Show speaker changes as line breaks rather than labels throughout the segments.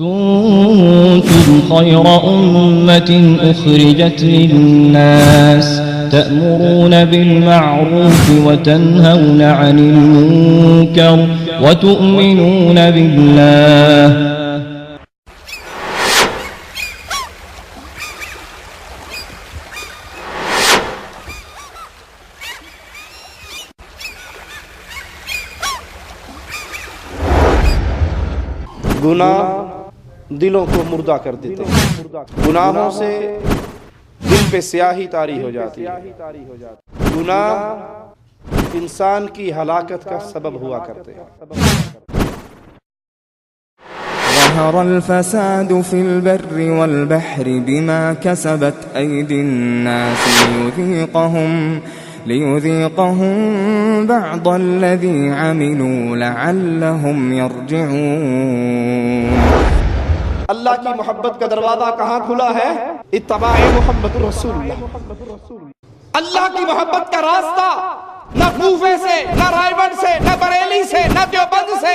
كنتم خير أمة أخرجت للناس تأمرون بالمعروف وتنهون عن المنكر وتؤمنون بالله.
گناہ دلوں کو مردہ کر دیتے ہیں، گناہوں سے دل پہ سیاہی طاری ہو جاتی ہے، گناہ انسان کی ہلاکت کا سبب ہوا کرتے ہیں۔
ظهر الفساد في البر والبحر بما كسبت أيدي الناس ليذيقهم بعض الذي عملوا لعلهم يرجعون۔
اللہ کی محبت کا دروازہ کہاں کھلا ہے؟ اتباع محمد رسول اللہ۔ اللہ کی محبت کا راستہ نہ کوفے سے، نہ رائے سے، نہ بریلی سے، نہ دیوبند سے،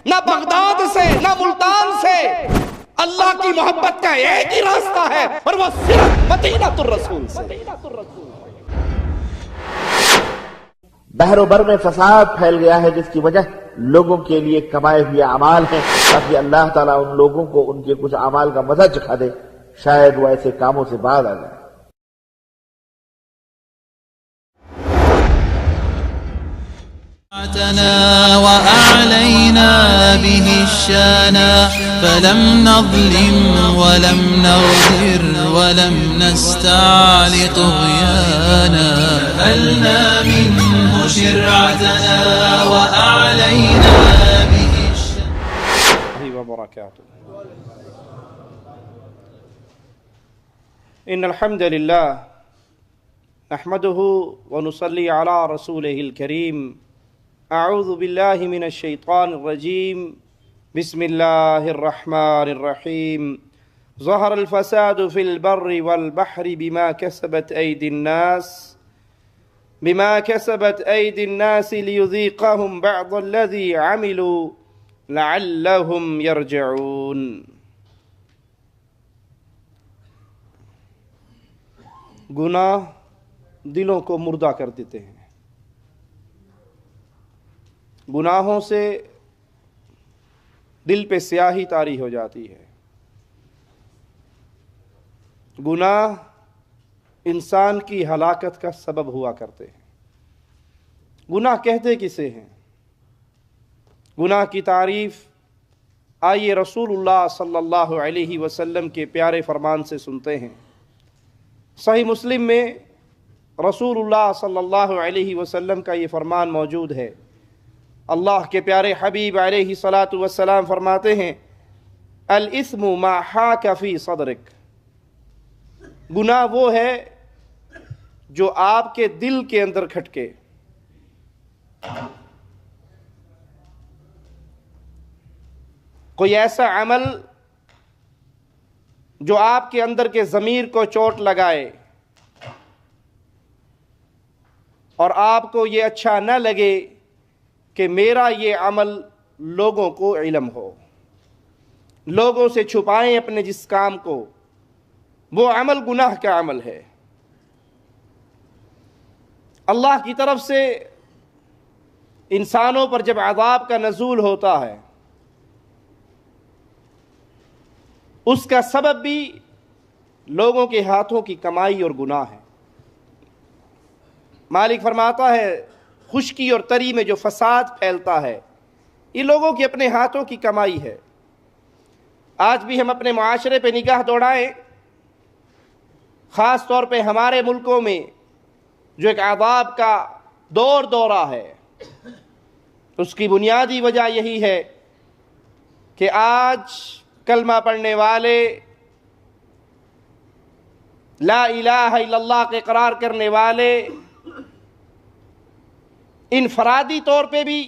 نہ بغداد سے، نہ ملتان سے۔ اللہ کی محبت کا ایک ہی راستہ ہے اور وہ صرف مدینہ الرسول سے۔
بحر و بر میں فساد پھیل گیا ہے، جس کی وجہ لوگوں کے لیے کمائے ہوئے اعمال ہیں، تاکہ اللہ تعالیٰ ان لوگوں کو ان کے کچھ اعمال کا مزہ چکھا دے، شاید وہ ایسے کاموں سے باز آ جائے۔
وأعلينا به الشانا فلم نظلم ولم نغدر ولم نستعل طغيانا نقلنا منه شرعتنا وأعلينا به الشانا
وبركاته. إن الحمد لله نحمده ونصلي على رسوله الكريم. اعوذ باللہ من الشیطان الرجیم. بسم اللہ الرحمن الرحیم. ظہر الفساد فی البر والبحر بما کسبت ایدی الناس لیذیقہم بعض الذی عملوا لعلہم یرجعون. گناہ دلوں کو مردہ کر دیتے ہیں، گناہوں سے دل پہ سیاہی طاری ہو جاتی ہے۔ گناہ انسان کی ہلاکت کا سبب ہوا کرتے ہیں۔ گناہ کہتے کسے ہیں؟ گناہ کی تعریف آئیے رسول اللہ صلی اللہ علیہ وسلم کے پیارے فرمان سے سنتے ہیں۔ صحیح مسلم میں رسول اللہ صلی اللہ علیہ وسلم کا یہ فرمان موجود ہے۔ اللہ کے پیارے حبیب علیہ الصلاۃ والسلام فرماتے ہیں الاسم ما حاک فی صدرک، گناہ وہ ہے جو آپ کے دل کے اندر کھٹکے۔ کوئی ایسا عمل جو آپ کے اندر کے ضمیر کو چوٹ لگائے اور آپ کو یہ اچھا نہ لگے کہ میرا یہ عمل لوگوں کو علم ہو، لوگوں سے چھپائیں اپنے جس کام کو، وہ عمل گناہ کا عمل ہے۔ اللہ کی طرف سے انسانوں پر جب عذاب کا نزول ہوتا ہے، اس کا سبب بھی لوگوں کے ہاتھوں کی کمائی اور گناہ ہے۔ مالک فرماتا ہے خشکی اور تری میں جو فساد پھیلتا ہے یہ لوگوں کے اپنے ہاتھوں کی کمائی ہے۔ آج بھی ہم اپنے معاشرے پہ نگاہ دوڑائیں، خاص طور پہ ہمارے ملکوں میں جو ایک عذاب کا دورہ ہے، اس کی بنیادی وجہ یہی ہے کہ آج کلمہ پڑھنے والے، لا الہ الا اللہ کے اقرار کرنے والے انفرادی طور پہ بھی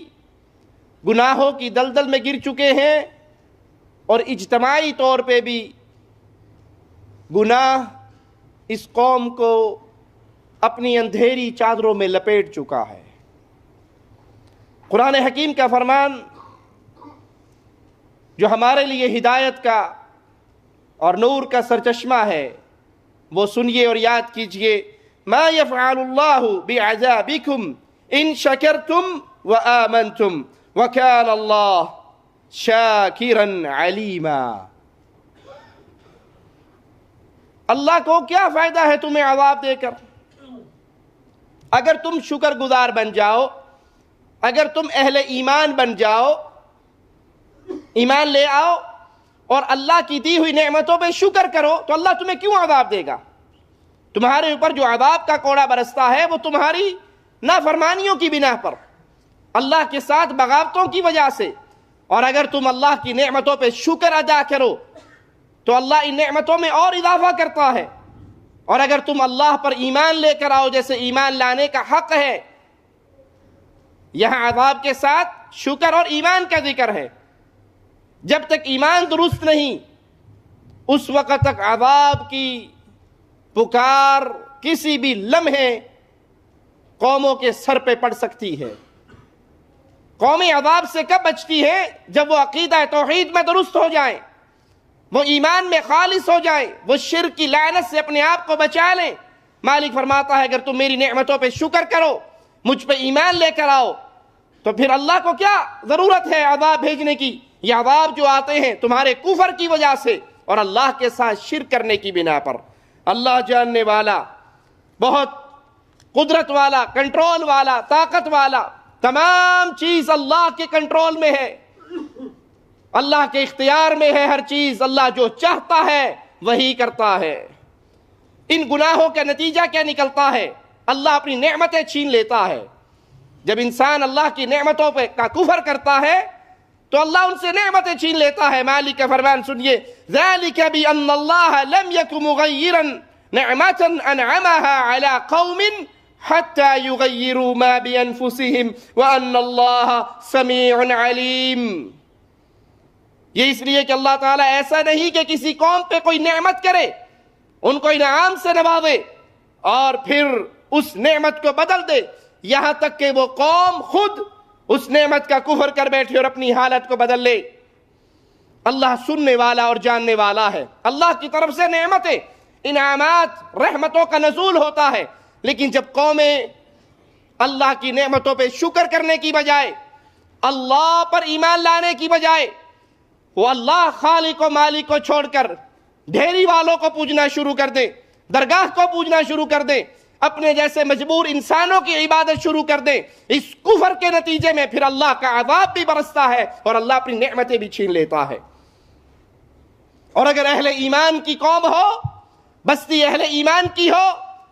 گناہوں کی دلدل میں گر چکے ہیں، اور اجتماعی طور پہ بھی گناہ اس قوم کو اپنی اندھیری چادروں میں لپیٹ چکا ہے۔ قرآن حکیم کا فرمان جو ہمارے لیے ہدایت کا اور نور کا سرچشمہ ہے، وہ سنیے اور یاد کیجئے، ما یفعل اللہ بعذابکم ان شکرتم وآمنتم وکان اللہ شاکرا علیما۔ اللہ کو کیا فائدہ ہے تمہیں عذاب دے کر؟ اگر تم شکر گزار بن جاؤ، اگر تم اہل ایمان بن جاؤ، ایمان لے آؤ اور اللہ کی دی ہوئی نعمتوں پہ شکر کرو، تو اللہ تمہیں کیوں عذاب دے گا؟ تمہارے اوپر جو عذاب کا کوڑا برستا ہے وہ تمہاری نافرمانیوں کی بنا پر، اللہ کے ساتھ بغاوتوں کی وجہ سے۔ اور اگر تم اللہ کی نعمتوں پہ شکر ادا کرو تو اللہ ان نعمتوں میں اور اضافہ کرتا ہے۔ اور اگر تم اللہ پر ایمان لے کر آؤ جیسے ایمان لانے کا حق ہے، یہاں عذاب کے ساتھ شکر اور ایمان کا ذکر ہے۔ جب تک ایمان درست نہیں، اس وقت تک عذاب کی پکار کسی بھی لمحے قوموں کے سر پہ پڑ سکتی ہے۔ قومی عذاب سے کب بچتی ہے؟ جب وہ عقیدہ توحید میں درست ہو جائیں، وہ ایمان میں خالص ہو جائیں، وہ شرک کی لعنت سے اپنے آپ کو بچا لیں۔ مالک فرماتا ہے اگر تم میری نعمتوں پہ شکر کرو، مجھ پہ ایمان لے کر آؤ، تو پھر اللہ کو کیا ضرورت ہے عذاب بھیجنے کی؟ یہ عذاب جو آتے ہیں تمہارے کفر کی وجہ سے اور اللہ کے ساتھ شرک کرنے کی بنا پر۔ اللہ جاننے والا، بہت قدرت والا، کنٹرول والا، طاقت والا، تمام چیز اللہ کے کنٹرول میں ہے، اللہ کے اختیار میں ہے ہر چیز۔ اللہ جو چاہتا ہے وہی کرتا ہے۔ ان گناہوں کا نتیجہ کیا نکلتا ہے؟ اللہ اپنی نعمتیں چھین لیتا ہے۔ جب انسان اللہ کی نعمتوں پہ کا کفر کرتا ہے تو اللہ ان سے نعمتیں چھین لیتا ہے۔ مالک کا فرمان سنیے، ذَلِكَ بِأَنَّ اللَّهَ لَمْ يَكُ مُغَيِّرًا نِعْمَةً أَنْعَمَهَا عَلَى قَوْمٍ حَتَّى يُغَيِّرُوا مَا بِأَنفُسِهِمْ وَأَنَّ اللَّهَ سَمِيعٌ عَلِيمٌ۔ یہ اس لیے کہ اللہ تعالیٰ ایسا نہیں کہ کسی قوم پہ کوئی نعمت کرے، ان کو انعام سے نوازے اور پھر اس نعمت کو بدل دے، یہاں تک کہ وہ قوم خود اس نعمت کا کفر کر بیٹھے اور اپنی حالت کو بدل لے۔ اللہ سننے والا اور جاننے والا ہے۔ اللہ کی طرف سے نعمتیں، انعامات، رحمتوں کا نزول ہوتا ہے، لیکن جب قومیں اللہ کی نعمتوں پہ شکر کرنے کی بجائے، اللہ پر ایمان لانے کی بجائے، وہ اللہ خالق و مالک کو چھوڑ کر ڈھیری والوں کو پوجنا شروع کر دیں، درگاہ کو پوجنا شروع کر دیں، اپنے جیسے مجبور انسانوں کی عبادت شروع کر دیں، اس کفر کے نتیجے میں پھر اللہ کا عذاب بھی برستا ہے اور اللہ اپنی نعمتیں بھی چھین لیتا ہے۔ اور اگر اہل ایمان کی قوم ہو، بستی اہل ایمان کی ہو،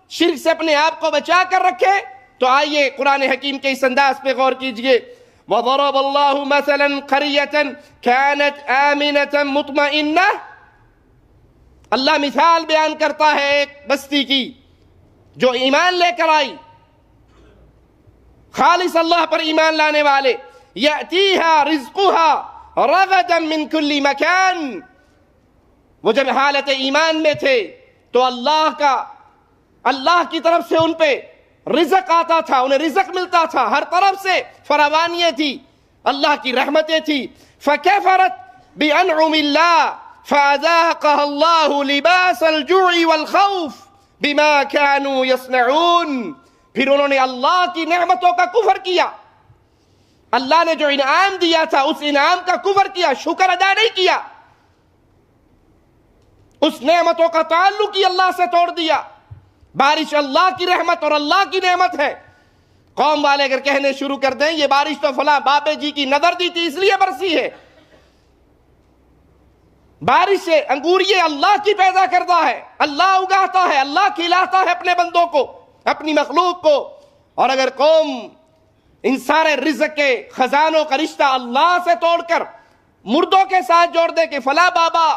شرک سے اپنے آپ کو بچا کر رکھے، تو آئیے قرآن حکیم کے اس انداز پہ غور کیجئے۔ وَضَرَبَ اللَّهُ مَثَلًا قَرْيَةً كَانَتْ آمِنَةً مُطْمَئِنَّةً، اللہ مثال بیان کرتا ہے ایک بستی کی جو ایمان لے کر آئی، خالص اللہ پر ایمان لانے والے، يَأْتِيهَا رِزْقُهَا رَغَدًا مِّن كُلِّ مَكَانٍ، وہ جب حالت ایمان میں تھے تو اللہ کی طرف سے ان پہ رزق آتا تھا، انہیں رزق ملتا تھا، ہر طرف سے فراوانیاں تھی، اللہ کی رحمتیں تھی۔ فَكَفَرَتْ بِأَنْعُمِ اللَّهِ فَأَذَاقَهَا اللَّهُ لِبَاسَ الْجُوعِ وَالْخَوْفِ بِمَا كَانُوا يَصْنَعُونَ، پھر انہوں نے اللہ کی نعمتوں کا کفر کیا، اللہ نے جو انعام دیا تھا اس انعام کا کفر کیا، شکر ادا نہیں کیا، اس نعمتوں کا تعلق ہی اللہ سے توڑ دیا۔ بارش اللہ کی رحمت اور اللہ کی نعمت ہے۔ قوم والے اگر کہنے شروع کر دیں یہ بارش تو فلاں بابے جی کی نظر دی تھی اس لیے برسی ہے، بارش سے انگور یہ اللہ کی پیدا کردہ ہے، اللہ اگاتا ہے، اللہ کھلاتا ہے اپنے بندوں کو، اپنی مخلوق کو۔ اور اگر قوم ان سارے رزق کے خزانوں کا رشتہ اللہ سے توڑ کر مردوں کے ساتھ جوڑ دے کہ فلاں بابا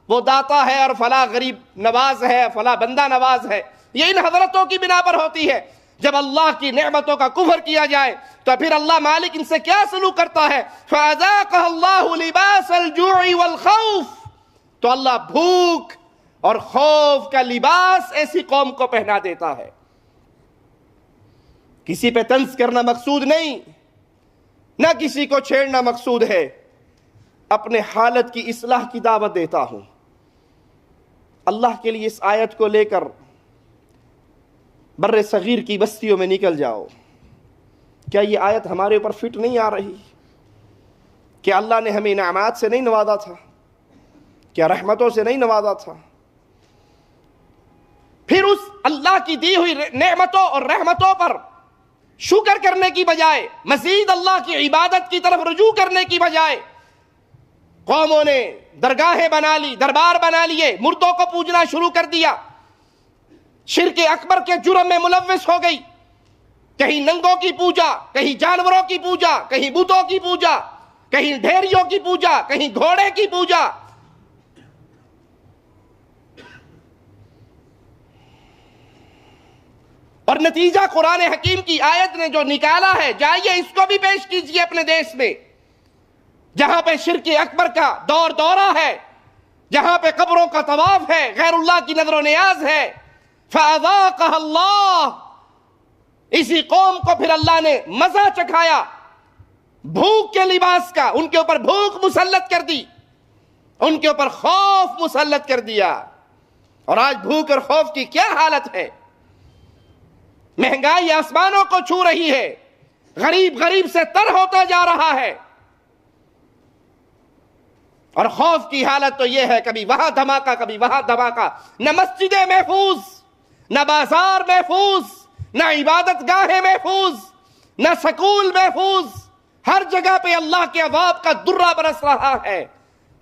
وہ داتا ہے اور فلاں غریب نواز ہے، فلاں بندہ نواز ہے، یہ ان حضرتوں کی بنا پر ہوتی ہے۔ جب اللہ کی نعمتوں کا کفر کیا جائے تو پھر اللہ مالک ان سے کیا سلوک کرتا ہے؟ فَأَذَاقَهَا اللَّهُ لِبَاسَ الْجُوعِ وَالْخَوْفِ، تو اللہ بھوک اور خوف کا لباس ایسی قوم کو پہنا دیتا ہے۔ کسی پہ طنز کرنا مقصود نہیں، نہ کسی کو چھیڑنا مقصود ہے، اپنے حالت کی اصلاح کی دعوت دیتا ہوں. اللہ کے لیے اس آیت کو لے کر بر صغیر کی بستیوں میں نکل جاؤ. کیا یہ آیت ہمارے اوپر فٹ نہیں آ رہی؟ کیا اللہ نے ہمیں انعامات سے نہیں نوازا تھا؟ کیا رحمتوں سے نہیں نوازا تھا؟ پھر اس اللہ کی دی ہوئی نعمتوں اور رحمتوں پر شکر کرنے کی بجائے، مزید اللہ کی عبادت کی طرف رجوع کرنے کی بجائے، قوموں نے درگاہیں بنا لی، دربار بنا لیے، مردوں کو پوجنا شروع کر دیا، شرک اکبر کے جرم میں ملوث ہو گئی. کہیں ننگوں کی پوجا، کہیں جانوروں کی پوجا، کہیں بتوں کی پوجا، کہیں ڈھیریوں کی پوجا، کہیں گھوڑے کی پوجا. اور نتیجہ قرآن حکیم کی آیت نے جو نکالا ہے، جائیے اس کو بھی پیش کیجئے اپنے دیش میں، جہاں پہ شرک اکبر کا دور دورہ ہے، جہاں پہ قبروں کا طواف ہے، غیر اللہ کی نظر و نیاز ہے. فَأَذَاقَهَا اللَّهُ، اسی قوم کو پھر اللہ نے مزہ چکھایا بھوک کے لباس کا. ان کے اوپر بھوک مسلط کر دی، ان کے اوپر خوف مسلط کر دیا. اور آج بھوک اور خوف کی کیا حالت ہے؟ مہنگائی آسمانوں کو چھو رہی ہے، غریب غریب سے تر ہوتا جا رہا ہے. اور خوف کی حالت تو یہ ہے، کبھی وہاں دھماکہ، کبھی وہاں دھماکہ. نہ مسجدیں محفوظ، نہ بازار محفوظ، نہ عبادت گاہیں محفوظ، نہ سکول محفوظ. ہر جگہ پہ اللہ کے عذاب کا درہ برس رہا ہے.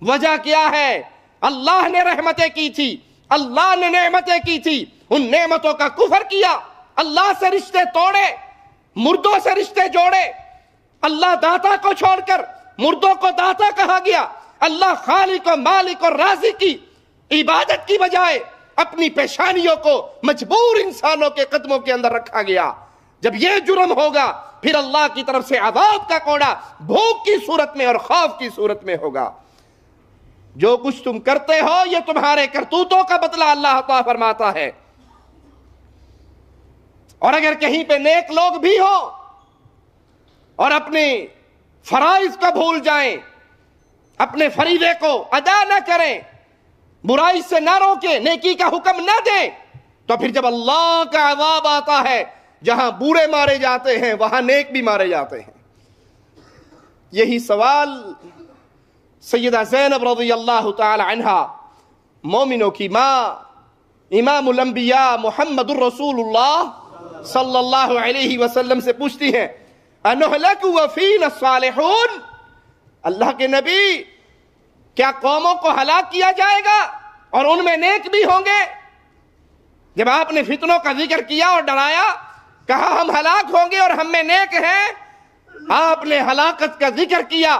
وجہ کیا ہے؟ اللہ نے رحمتیں کی تھی، اللہ نے نعمتیں کی تھی، ان نعمتوں کا کفر کیا، اللہ سے رشتے توڑے، مردوں سے رشتے جوڑے. اللہ داتا کو چھوڑ کر مردوں کو داتا کہا گیا. اللہ خالق و مالک اور رازق کی عبادت کی بجائے اپنی پیشانیوں کو مجبور انسانوں کے قدموں کے اندر رکھا گیا. جب یہ جرم ہوگا پھر اللہ کی طرف سے عذاب کا کوڑا بھوک کی صورت میں اور خوف کی صورت میں ہوگا. جو کچھ تم کرتے ہو یہ تمہارے کرتوتوں کا بدلہ اللہ عطا فرماتا ہے. اور اگر کہیں پہ نیک لوگ بھی ہو اور اپنے فرائض کو بھول جائیں، اپنے فریضے کو ادا نہ کریں، برائی سے نہ روکیں، نیکی کا حکم نہ دیں، تو پھر جب اللہ کا عذاب آتا ہے، جہاں بوڑھے مارے جاتے ہیں وہاں نیک بھی مارے جاتے ہیں. یہی سوال سیدہ زینب رضی اللہ تعالی عنہا، مومنوں کی ماں، امام الانبیاء محمد الرسول اللہ صلی اللہ علیہ وسلم سے پوچھتی ہیں، انہلک وفینا الصالحون، اللہ کے نبی کیا قوموں کو ہلاک کیا جائے گا اور ان میں نیک بھی ہوں گے؟ جب آپ نے فتنوں کا ذکر کیا اور ڈرایا، کہا ہم ہلاک ہوں گے اور ہم میں نیک ہیں، آپ نے ہلاکت کا ذکر کیا،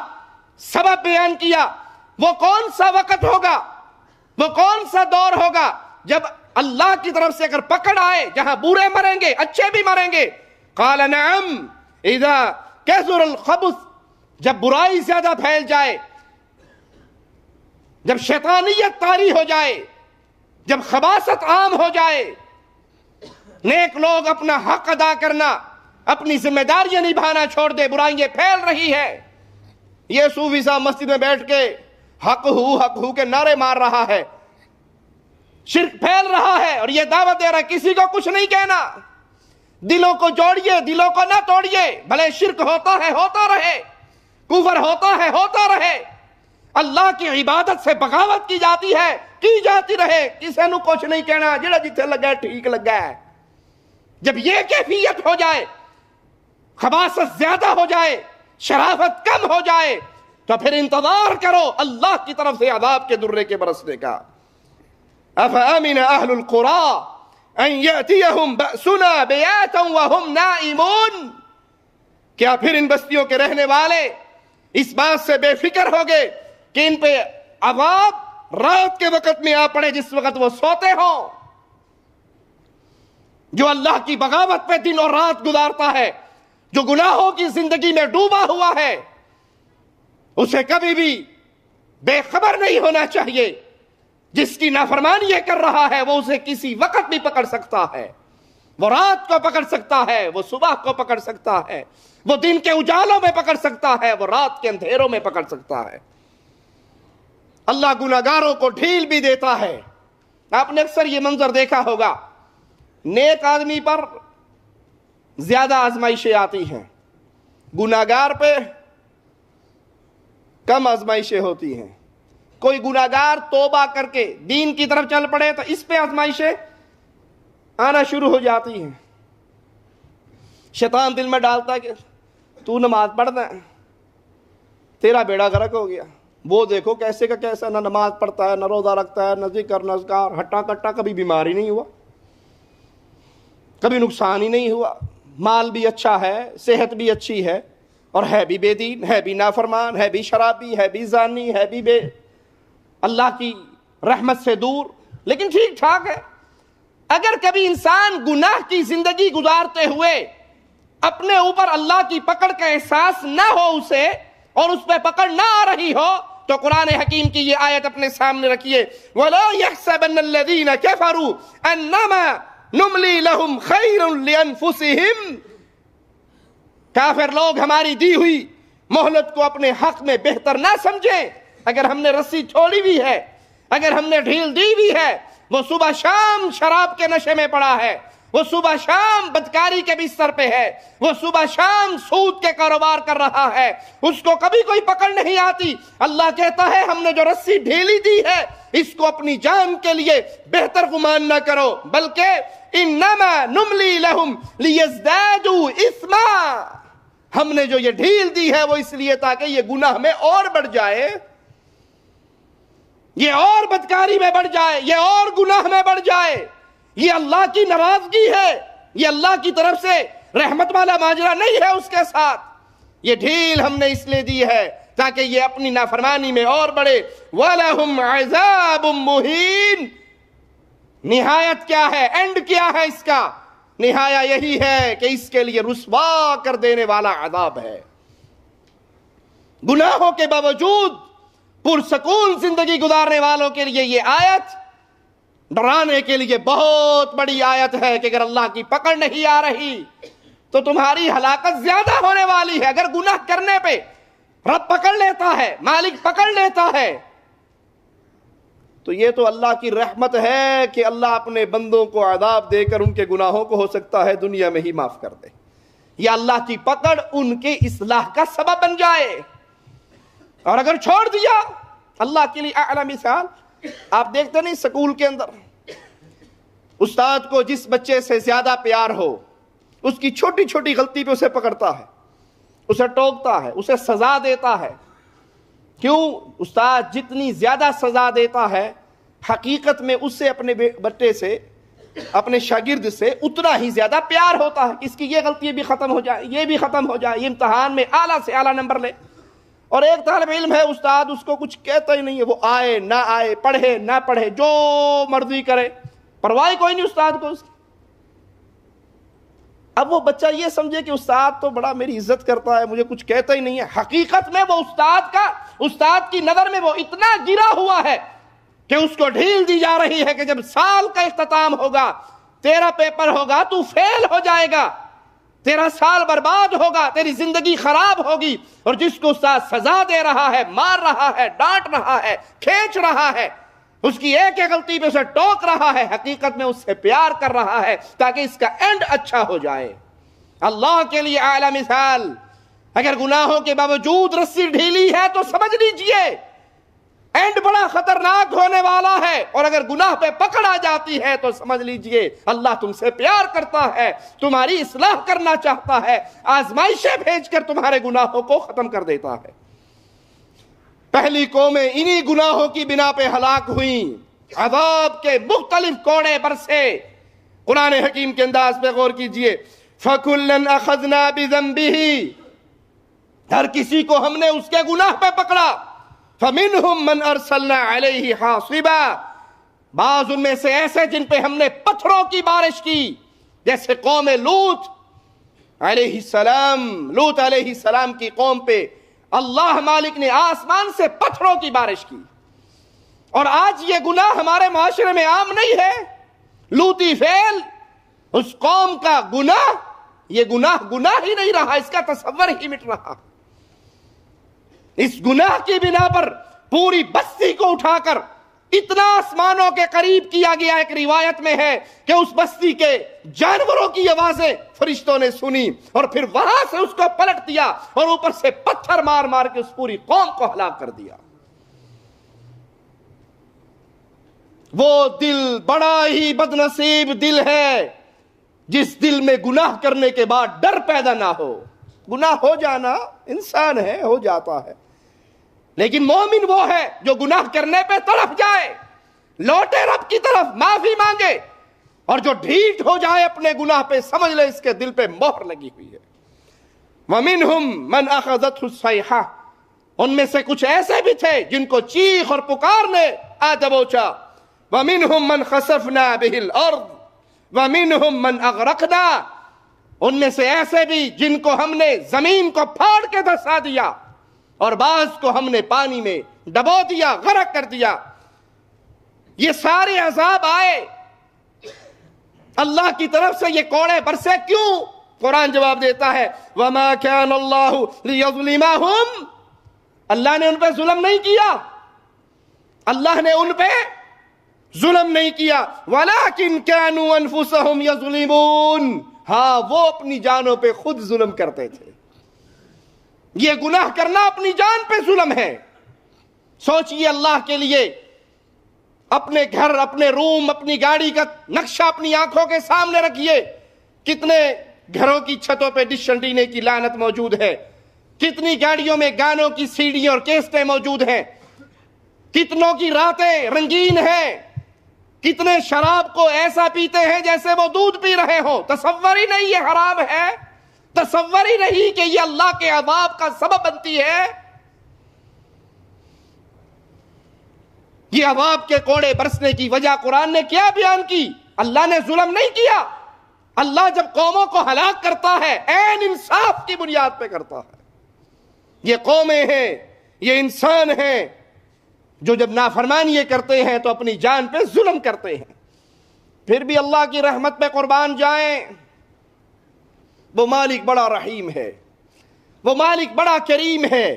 سبب بیان کیا. وہ کون سا وقت ہوگا، وہ کون سا دور ہوگا جب اللہ کی طرف سے اگر پکڑ آئے جہاں بورے مریں گے اچھے بھی مریں گے؟ قال نعم اذا کثر الخبث، جب برائی زیادہ پھیل جائے، جب شیطانیت طاری ہو جائے، جب خباثت عام ہو جائے، نیک لوگ اپنا حق ادا کرنا، اپنی ذمہ داریاں نبھانا چھوڑ دے، برائیاں پھیل رہی ہے. یہ صوفی صاحب مسجد میں بیٹھ کے حق ہو کے نعرے مار رہا ہے، شرک پھیل رہا ہے اور یہ دعوت دے رہا ہے کسی کو کچھ نہیں کہنا، دلوں کو جوڑیے، دلوں کو نہ توڑیے، بھلے شرک ہوتا ہے ہوتا رہے، کفر ہوتا ہے ہوتا رہے، اللہ کی عبادت سے بغاوت کی جاتی ہے کی جاتی رہے، کسی نو کچھ نہیں کہنا، جڑا جتھے لگا ہے ٹھیک لگا ہے. جب یہ کیفیت ہو جائے، خباثت زیادہ ہو جائے، شرافت کم ہو جائے، تو پھر انتظار کرو اللہ کی طرف سے عذاب کے درے کے برسنے کا. افامن اہل القری ان یاتیہم بأسنا بیاتا وہم نائمون، کیا پھر ان بستیوں کے رہنے والے اس بات سے بے فکر ہو گئے کہ ان پہ عذاب رات کے وقت میں آ پڑے جس وقت وہ سوتے ہوں؟ جو اللہ کی بغاوت پہ دن اور رات گزارتا ہے، جو گناہوں کی زندگی میں ڈوبا ہوا ہے، اسے کبھی بھی بے خبر نہیں ہونا چاہیے. جس کی نافرمانی یہ کر رہا ہے وہ اسے کسی وقت بھی پکڑ سکتا ہے، وہ رات کو پکڑ سکتا ہے، وہ صبح کو پکڑ سکتا ہے، وہ دن کے اجالوں میں پکڑ سکتا ہے، وہ رات کے اندھیروں میں پکڑ سکتا ہے. اللہ گناہگاروں کو ڈھیل بھی دیتا ہے. آپ نے اکثر یہ منظر دیکھا ہوگا, نیک آدمی پر زیادہ آزمائشیں آتی ہیں, گناہگار پہ کم آزمائشیں ہوتی ہیں. کوئی گناہگار توبہ کر کے دین کی طرف چل پڑے تو اس پہ آزمائشیں آنا شروع ہو جاتی ہیں. شیطان دل میں ڈالتا ہے کہ تو نماز پڑھنا ہے, تیرا بیڑا غرق ہو گیا. وہ دیکھو کیسے کا کیسا, نہ نماز پڑھتا ہے, نہ روزہ رکھتا ہے, نہ ذکر نہ اذکار, ہٹا کٹا, کبھی بیماری نہیں ہوا, کبھی نقصان ہی نہیں ہوا, مال بھی اچھا ہے, صحت بھی اچھی ہے, اور ہے بھی بے دین, ہے بھی نافرمان, ہے بھی شرابی, ہے بھی زانی, ہے بھی بے اللہ کی رحمت سے دور, لیکن ٹھیک ٹھاک ہے. اگر کبھی انسان گناہ کی زندگی گزارتے ہوئے اپنے اوپر اللہ کی پکڑ کا احساس نہ ہو اسے, اور اس پہ پکڑ نہ آ رہی ہو, تو قرآن حکیم کی یہ آیت اپنے سامنے رکھیے, وَلَا يَحْسَبَنَّ الَّذِينَ كَفَرُوا أَنَّمَا نُمْلِي لَهُمْ خَيْرٌ لِأَنفُسِهِمْ. کافر لوگ ہماری دی ہوئی مہلت کو اپنے حق میں بہتر نہ سمجھیں. اگر ہم نے رسی چھوڑی بھی ہے, اگر ہم نے ڈھیل دی بھی ہے, وہ صبح شام شراب کے نشے میں پڑا ہے, وہ صبح شام بدکاری کے بستر پہ ہے, وہ صبح شام سود کے کاروبار کر رہا ہے, اس کو کبھی کوئی پکڑ نہیں آتی. اللہ کہتا ہے ہم نے جو رسی ڈھیلی دی ہے اس کو اپنی جان کے لیے بہتر گمان نہ کرو, بلکہ انما نملی لہم لیزدادوا اثما. ہم نے جو یہ ڈھیل دی ہے وہ اس لیے تاکہ یہ گناہ میں اور بڑھ جائے, یہ اور بدکاری میں بڑھ جائے, یہ اور گناہ میں بڑھ جائے. یہ اللہ کی ناراضگی ہے, یہ اللہ کی طرف سے رحمت والا ماجرا نہیں ہے اس کے ساتھ. یہ ڈھیل ہم نے اس لیے دی ہے تاکہ یہ اپنی نافرمانی میں اور بڑھے. وَلَهُمْ عَذَابٌ مُّهِينٌ. نہایت کیا ہے, اینڈ کیا ہے اس کا؟ نہایا یہی ہے کہ اس کے لیے رسوا کر دینے والا عذاب ہے. گناہوں کے باوجود پرسکون زندگی گزارنے والوں کے لیے یہ آیت ڈرانے کے لیے بہت بڑی آیت ہے کہ اگر اللہ کی پکڑ نہیں آ رہی تو تمہاری ہلاکت زیادہ ہونے والی ہے. اگر گناہ کرنے پہ رب پکڑ لیتا ہے, مالک پکڑ لیتا ہے, تو یہ تو اللہ کی رحمت ہے کہ اللہ اپنے بندوں کو عذاب دے کر ان کے گناہوں کو ہو سکتا ہے دنیا میں ہی معاف کر دے, یا اللہ کی پکڑ ان کے اصلاح کا سبب بن جائے. اور اگر چھوڑ دیا, اللہ کے لیے اعلی مثال آپ دیکھتے نہیں, سکول کے اندر استاد کو جس بچے سے زیادہ پیار ہو اس کی چھوٹی چھوٹی غلطی پہ اسے پکڑتا ہے, اسے ٹوکتا ہے, اسے سزا دیتا ہے. کیوں؟ استاد جتنی زیادہ سزا دیتا ہے حقیقت میں اس سے اپنے بچے سے, اپنے شاگرد سے اتنا ہی زیادہ پیار ہوتا ہے. اس کی یہ غلطی بھی ختم ہو جائے, یہ بھی ختم ہو جائے, یہ امتحان میں اعلیٰ سے اعلیٰ نمبر لے. اور ایک طالب علم ہے, استاد اس کو کچھ کہتا ہی نہیں ہے, وہ آئے نہ آئے, پڑھے نہ پڑھے, جو مرضی کرے, پرواہ کوئی نہیں استاد کو اس کی. اب وہ بچہ یہ سمجھے کہ استاد تو بڑا میری عزت کرتا ہے, مجھے کچھ کہتا ہی نہیں ہے. حقیقت میں وہ استاد کی نظر میں وہ اتنا گرا ہوا ہے کہ اس کو ڈھیل دی جا رہی ہے کہ جب سال کا اختتام ہوگا, تیرا پیپر ہوگا, تو فیل ہو جائے گا, تیرا سال برباد ہوگا, تیری زندگی خراب ہوگی. اور جس کو استاد سزا دے رہا ہے, مار رہا ہے, ڈانٹ رہا ہے, کھینچ رہا ہے, اس کی ایک ایک غلطی پہ اسے ٹوک رہا ہے, حقیقت میں اس سے پیار کر رہا ہے تاکہ اس کا اینڈ اچھا ہو جائے. اللہ کے لیے اعلیٰ مثال, اگر گناہوں کے باوجود رسی ڈھیلی ہے تو سمجھ لیجئے اینڈ بڑا خطرناک ہونے والا ہے. اور اگر گناہ پہ پکڑ آ جاتی ہے تو سمجھ لیجئے اللہ تم سے پیار کرتا ہے, تمہاری اصلاح کرنا چاہتا ہے, آزمائشیں بھیج کر تمہارے گناہوں کو ختم کر دیتا ہے. پہلی قومیں انہی گناہوں کی بنا پہ ہلاک ہوئیں, عذاب کے مختلف کوڑے برسے. قرآن حکیم کے انداز پہ غور کیجئے, فَكُلًّا أَخَذْنَا بِذَنبِهِ, ہر کسی کو ہم نے اس کے گناہ پہ پکڑا. فَمِنْهُمْ مَنْ أَرْسَلْنَا عَلَيْهِ حَاصِبًا, بعض ان میں سے ایسے جن پہ ہم نے پتھروں کی بارش کی, جیسے قوم لوط علیہ السلام. لوط علیہ السلام کی قوم پہ اللہ مالک نے آسمان سے پتھروں کی بارش کی. اور آج یہ گناہ ہمارے معاشرے میں عام نہیں ہے. لوطی فعل, اس قوم کا گناہ, یہ گناہ ہی نہیں رہا, اس کا تصور ہی مٹ رہا. اس گناہ کی بنا پر پوری بستی کو اٹھا کر اتنا آسمانوں کے قریب کیا گیا. ایک روایت میں ہے کہ اس بستی کے جانوروں کی آوازیں فرشتوں نے سنی اور پھر وہاں سے اس کو پلٹ دیا اور اوپر سے پتھر مار مار کے اس پوری قوم کو ہلاک کر دیا. وہ دل بڑا ہی بدنصیب دل ہے جس دل میں گناہ کرنے کے بعد ڈر پیدا نہ ہو. گناہ ہو جانا انسان ہے، ہو جاتا ہے، لیکن مومن وہ ہے جو گناہ کرنے پہ تڑپ جائے، لوٹے رب کی طرف، معافی مانگے، اور جو ڈھیٹ ہو جائے اپنے گناہ پہ سمجھ لے اس کے دل پہ مہر لگی ہوئی ہے. وَمِنْهُمْ مَنْ أَخَذَتْهُ الصَّيْحَةُ، ان میں سے کچھ ایسے بھی تھے جن کو چیخ اور پکار نے آ دبوچا. وَمِنْهُمْ مَنْ خَسَفْنَا بِهِ الْأَرْضِ وَمِنْهُمْ مَنْ أَغْرَقْنَا، ان میں سے ایسے بھی جن کو ہم نے زمین کو پھاڑ کے دھسا دیا اور بعض کو ہم نے پانی میں ڈبو دیا، غرق کر دیا. یہ سارے عذاب آئے اللہ کی طرف سے، یہ کوڑے برسے کیوں؟ قرآن جواب دیتا ہے وَمَا كَانَ اللَّهُ لِيَظْلِمَهُمْ، اللہ نے ان پہ ظلم نہیں کیا، اللہ نے ان پہ ظلم نہیں کیا. وَلَكِنْ كَانُوا أَنفُسَهُمْ يَظْلِمُونَ، ہاں وہ اپنی جانوں پہ خود ظلم کرتے تھے. یہ گناہ کرنا اپنی جان پہ ظلم ہے. سوچئے اللہ کے لیے اپنے گھر، اپنے روم، اپنی گاڑی کا نقشہ اپنی آنکھوں کے سامنے رکھیے. کتنے گھروں کی چھتوں پہ ڈش انٹینے کی لعنت موجود ہے، کتنی گاڑیوں میں گانوں کی سیڈیاں اور کیسٹیں موجود ہیں، کتنوں کی راتیں رنگین ہیں، کتنے شراب کو ایسا پیتے ہیں جیسے وہ دودھ پی رہے ہوں. تصور ہی نہیں یہ حرام ہے، تصور ہی نہیں کہ یہ اللہ کے عذاب کا سبب بنتی ہے. یہ عذاب کے کوڑے برسنے کی وجہ قرآن نے کیا بیان کی؟ اللہ نے ظلم نہیں کیا. اللہ جب قوموں کو ہلاک کرتا ہے عین انصاف کی بنیاد پہ کرتا ہے. یہ قومیں ہیں، یہ انسان ہیں جو جب نافرمانی کرتے ہیں تو اپنی جان پہ ظلم کرتے ہیں. پھر بھی اللہ کی رحمت پہ قربان جائیں، وہ مالک بڑا رحیم ہے، وہ مالک بڑا کریم ہے.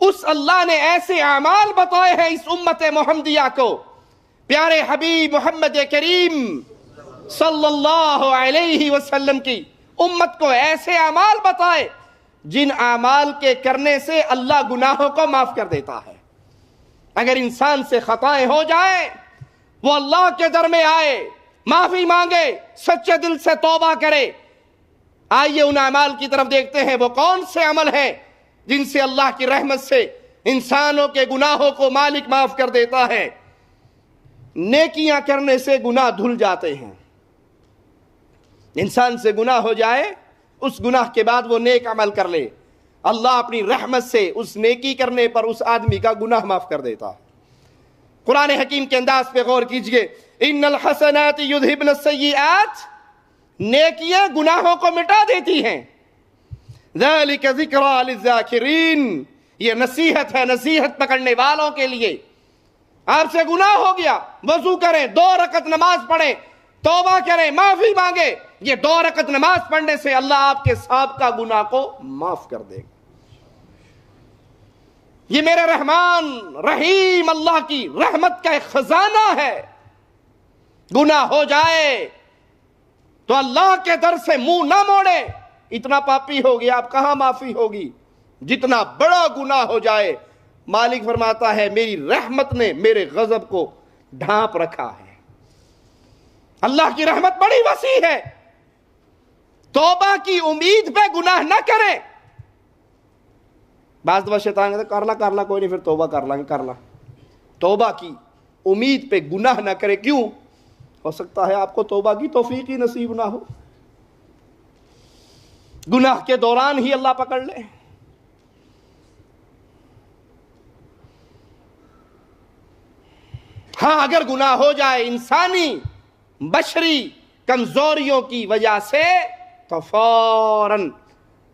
اس اللہ نے ایسے اعمال بتائے ہیں اس امت محمدیہ کو، پیارے حبیب محمد کریم صلی اللہ علیہ وسلم کی امت کو ایسے اعمال بتائے جن اعمال کے کرنے سے اللہ گناہوں کو معاف کر دیتا ہے. اگر انسان سے خطائیں ہو جائیں وہ اللہ کے در میں آئے، معافی مانگے، سچے دل سے توبہ کرے. آئیے ان اعمال کی طرف دیکھتے ہیں وہ کون سے عمل ہیں جن سے اللہ کی رحمت سے انسانوں کے گناہوں کو مالک معاف کر دیتا ہے. نیکیاں کرنے سے گناہ دھل جاتے ہیں. انسان سے گناہ ہو جائے، اس گناہ کے بعد وہ نیک عمل کر لے، اللہ اپنی رحمت سے اس نیکی کرنے پر اس آدمی کا گناہ معاف کر دیتا ہے. قرآن حکیم کے انداز پہ غور کیجئے. ان الحسنات یذہبن السیئات، نیکیاں گناہوں کو مٹا دیتی ہیں. ذالک ذکری للذاکرین، یہ نصیحت ہے نصیحت پکڑنے والوں کے لیے. آپ سے گناہ ہو گیا، وضو کریں، 2 رکعت نماز پڑھیں، توبہ کریں، معافی مانگے. یہ 2 رکعت نماز پڑھنے سے اللہ آپ کے سابقہ گناہ کو معاف کر دے گا. یہ میرے رحمان رحیم اللہ کی رحمت کا ایک خزانہ ہے. گناہ ہو جائے تو اللہ کے در سے منہ نہ موڑے. اتنا پاپی ہو گیا، اب کہاں معافی ہوگی؟ جتنا بڑا گناہ ہو جائے مالک فرماتا ہے میری رحمت نے میرے غضب کو ڈھانپ رکھا ہے. اللہ کی رحمت بڑی وسیع ہے. توبہ کی امید پہ گناہ نہ کریں. بعض دفعہ شیطان کہتا ہے کر لا کوئی نہیں، پھر توبہ کر لیں گے، کر لا. توبہ کی امید پہ گناہ نہ کرے. کیوں؟ ہو سکتا ہے آپ کو توبہ کی توفیق ہی نصیب نہ ہو، گناہ کے دوران ہی اللہ پکڑ لے. ہاں اگر گناہ ہو جائے انسانی بشری کمزوریوں کی وجہ سے تو فوراً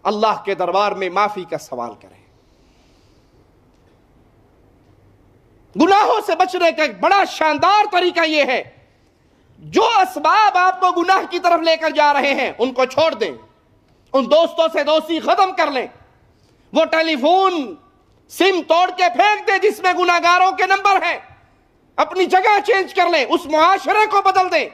اللہ کے دربار میں معافی کا سوال کریں. گناہوں سے بچنے کا ایک بڑا شاندار طریقہ یہ ہے، جو اسباب آپ کو گناہ کی طرف لے کر جا رہے ہیں ان کو چھوڑ دیں، ان دوستوں سے دوستی ختم کر لیں، وہ ٹیلی فون سم توڑ کے پھینک دے جس میں گناہگاروں کے نمبر ہیں، اپنی جگہ چینج کر لیں، اس معاشرے کو بدل دیں،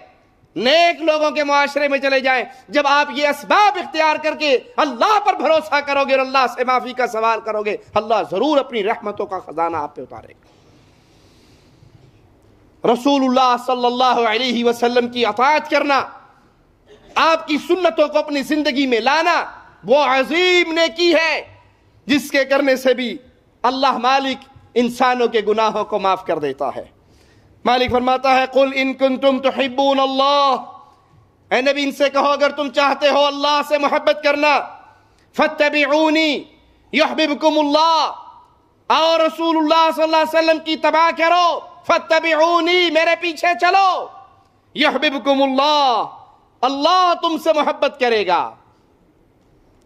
نیک لوگوں کے معاشرے میں چلے جائیں۔ جب آپ یہ اسباب اختیار کر کے اللہ پر بھروسہ کرو گے اور اللہ سے معافی کا سوال کرو گے، اللہ ضرور اپنی رحمتوں کا خزانہ آپ پہ اتارے گا۔ رسول اللہ صلی اللہ علیہ وسلم کی اطاعت کرنا، آپ کی سنتوں کو اپنی زندگی میں لانا، وہ عظیم نیکی ہے جس کے کرنے سے بھی اللہ مالک انسانوں کے گناہوں کو معاف کر دیتا ہے۔ مالک فرماتا ہے قل ان کنتم تحبون اللہ، اے نبی ان سے کہو اگر تم چاہتے ہو اللہ سے محبت کرنا، فاتبعونی یحببکم اللہ، اور رسول اللہ صلی اللہ علیہ وسلم کی اتباع کرو، فاتبعونی میرے پیچھے چلو، یحببکم اللہ، اللہ تم سے محبت کرے گا۔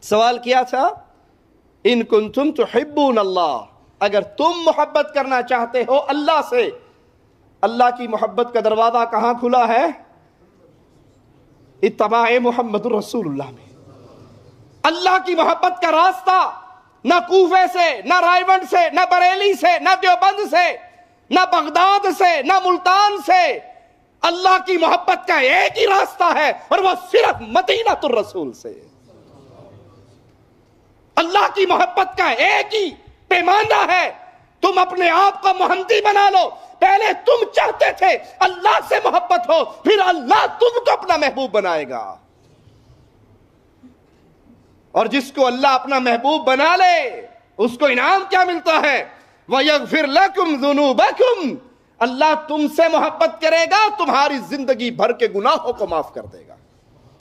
سوال کیا تھا ان کنتم تحبون اللہ، اگر تم محبت کرنا چاہتے ہو اللہ سے، اللہ کی محبت کا دروازہ کہاں کھلا ہے؟ اتباع محمد رسول اللہ میں۔ اللہ کی محبت کا راستہ نہ کوفے سے، نہ رائیونڈ سے، نہ بریلی سے، نہ دیوبند سے، نہ بغداد سے، نہ ملتان سے، اللہ کی محبت کا ایک ہی راستہ ہے اور وہ صرف مدینہ الرسول سے۔ اللہ کی محبت کا ایک ہی پیمانہ ہے، تم اپنے آپ کو محمدی بنا لو، پہلے تم چاہتے تھے اللہ سے محبت ہو، پھر اللہ تم کو اپنا محبوب بنائے گا۔ اور جس کو اللہ اپنا محبوب بنا لے اس کو انعام کیا ملتا ہے؟ وَيَغْفِرْ لَكُمْ ذُنُوبَكُمْ، اللہ تم سے محبت کرے گا، تمہاری زندگی بھر کے گناہوں کو معاف کر دے گا۔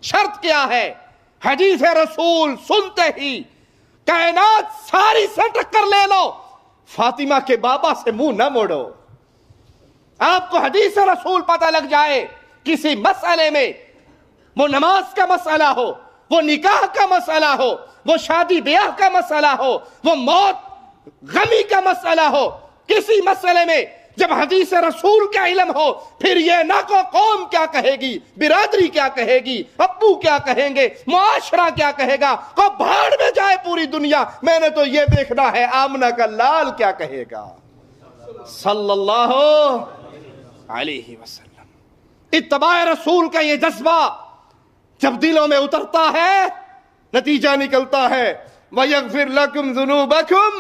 شرط کیا ہے؟ حدیث رسول سنتے ہی کائنات ساری سے ٹکر لے لو، فاطمہ کے بابا سے منہ نہ موڑو۔ آپ کو حدیث رسول پتہ لگ جائے کسی مسئلے میں، وہ نماز کا مسئلہ ہو، وہ نکاح کا مسئلہ ہو، وہ شادی بیاہ کا مسئلہ ہو، وہ موت غمی کا مسئلہ ہو، کسی مسئلے میں جب حدیث رسول کا علم ہو، پھر یہ نہ کو قوم کیا کہے گی، برادری کیا کہے گی، ابو کیا کہیں گے، معاشرہ کیا کہے گا، کو بھاڑ میں جائے پوری دنیا، میں نے تو یہ دیکھنا ہے آمنہ کا لال کیا کہے گا صلی اللہ علیہ وسلم۔ اتباع رسول کا یہ جذبہ جب دلوں میں اترتا ہے، نتیجہ نکلتا ہے وَيَغْفِرْ لَكُمْ ذُنُوبَكُمْ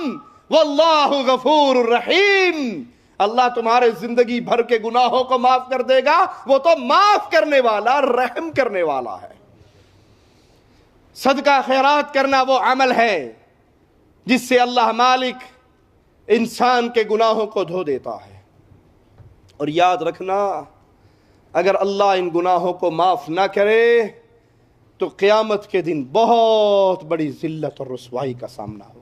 وَاللَّهُ غَفُورٌ رَحِيمٌ، اللہ تمہارے زندگی بھر کے گناہوں کو معاف کر دے گا، وہ تو معاف کرنے والا، رحم کرنے والا ہے۔ صدقہ خیرات کرنا وہ عمل ہے جس سے اللہ مالک انسان کے گناہوں کو دھو دیتا ہے۔ اور یاد رکھنا، اگر اللہ ان گناہوں کو معاف نہ کرے تو قیامت کے دن بہت بڑی ذلت اور رسوائی کا سامنا ہوگا۔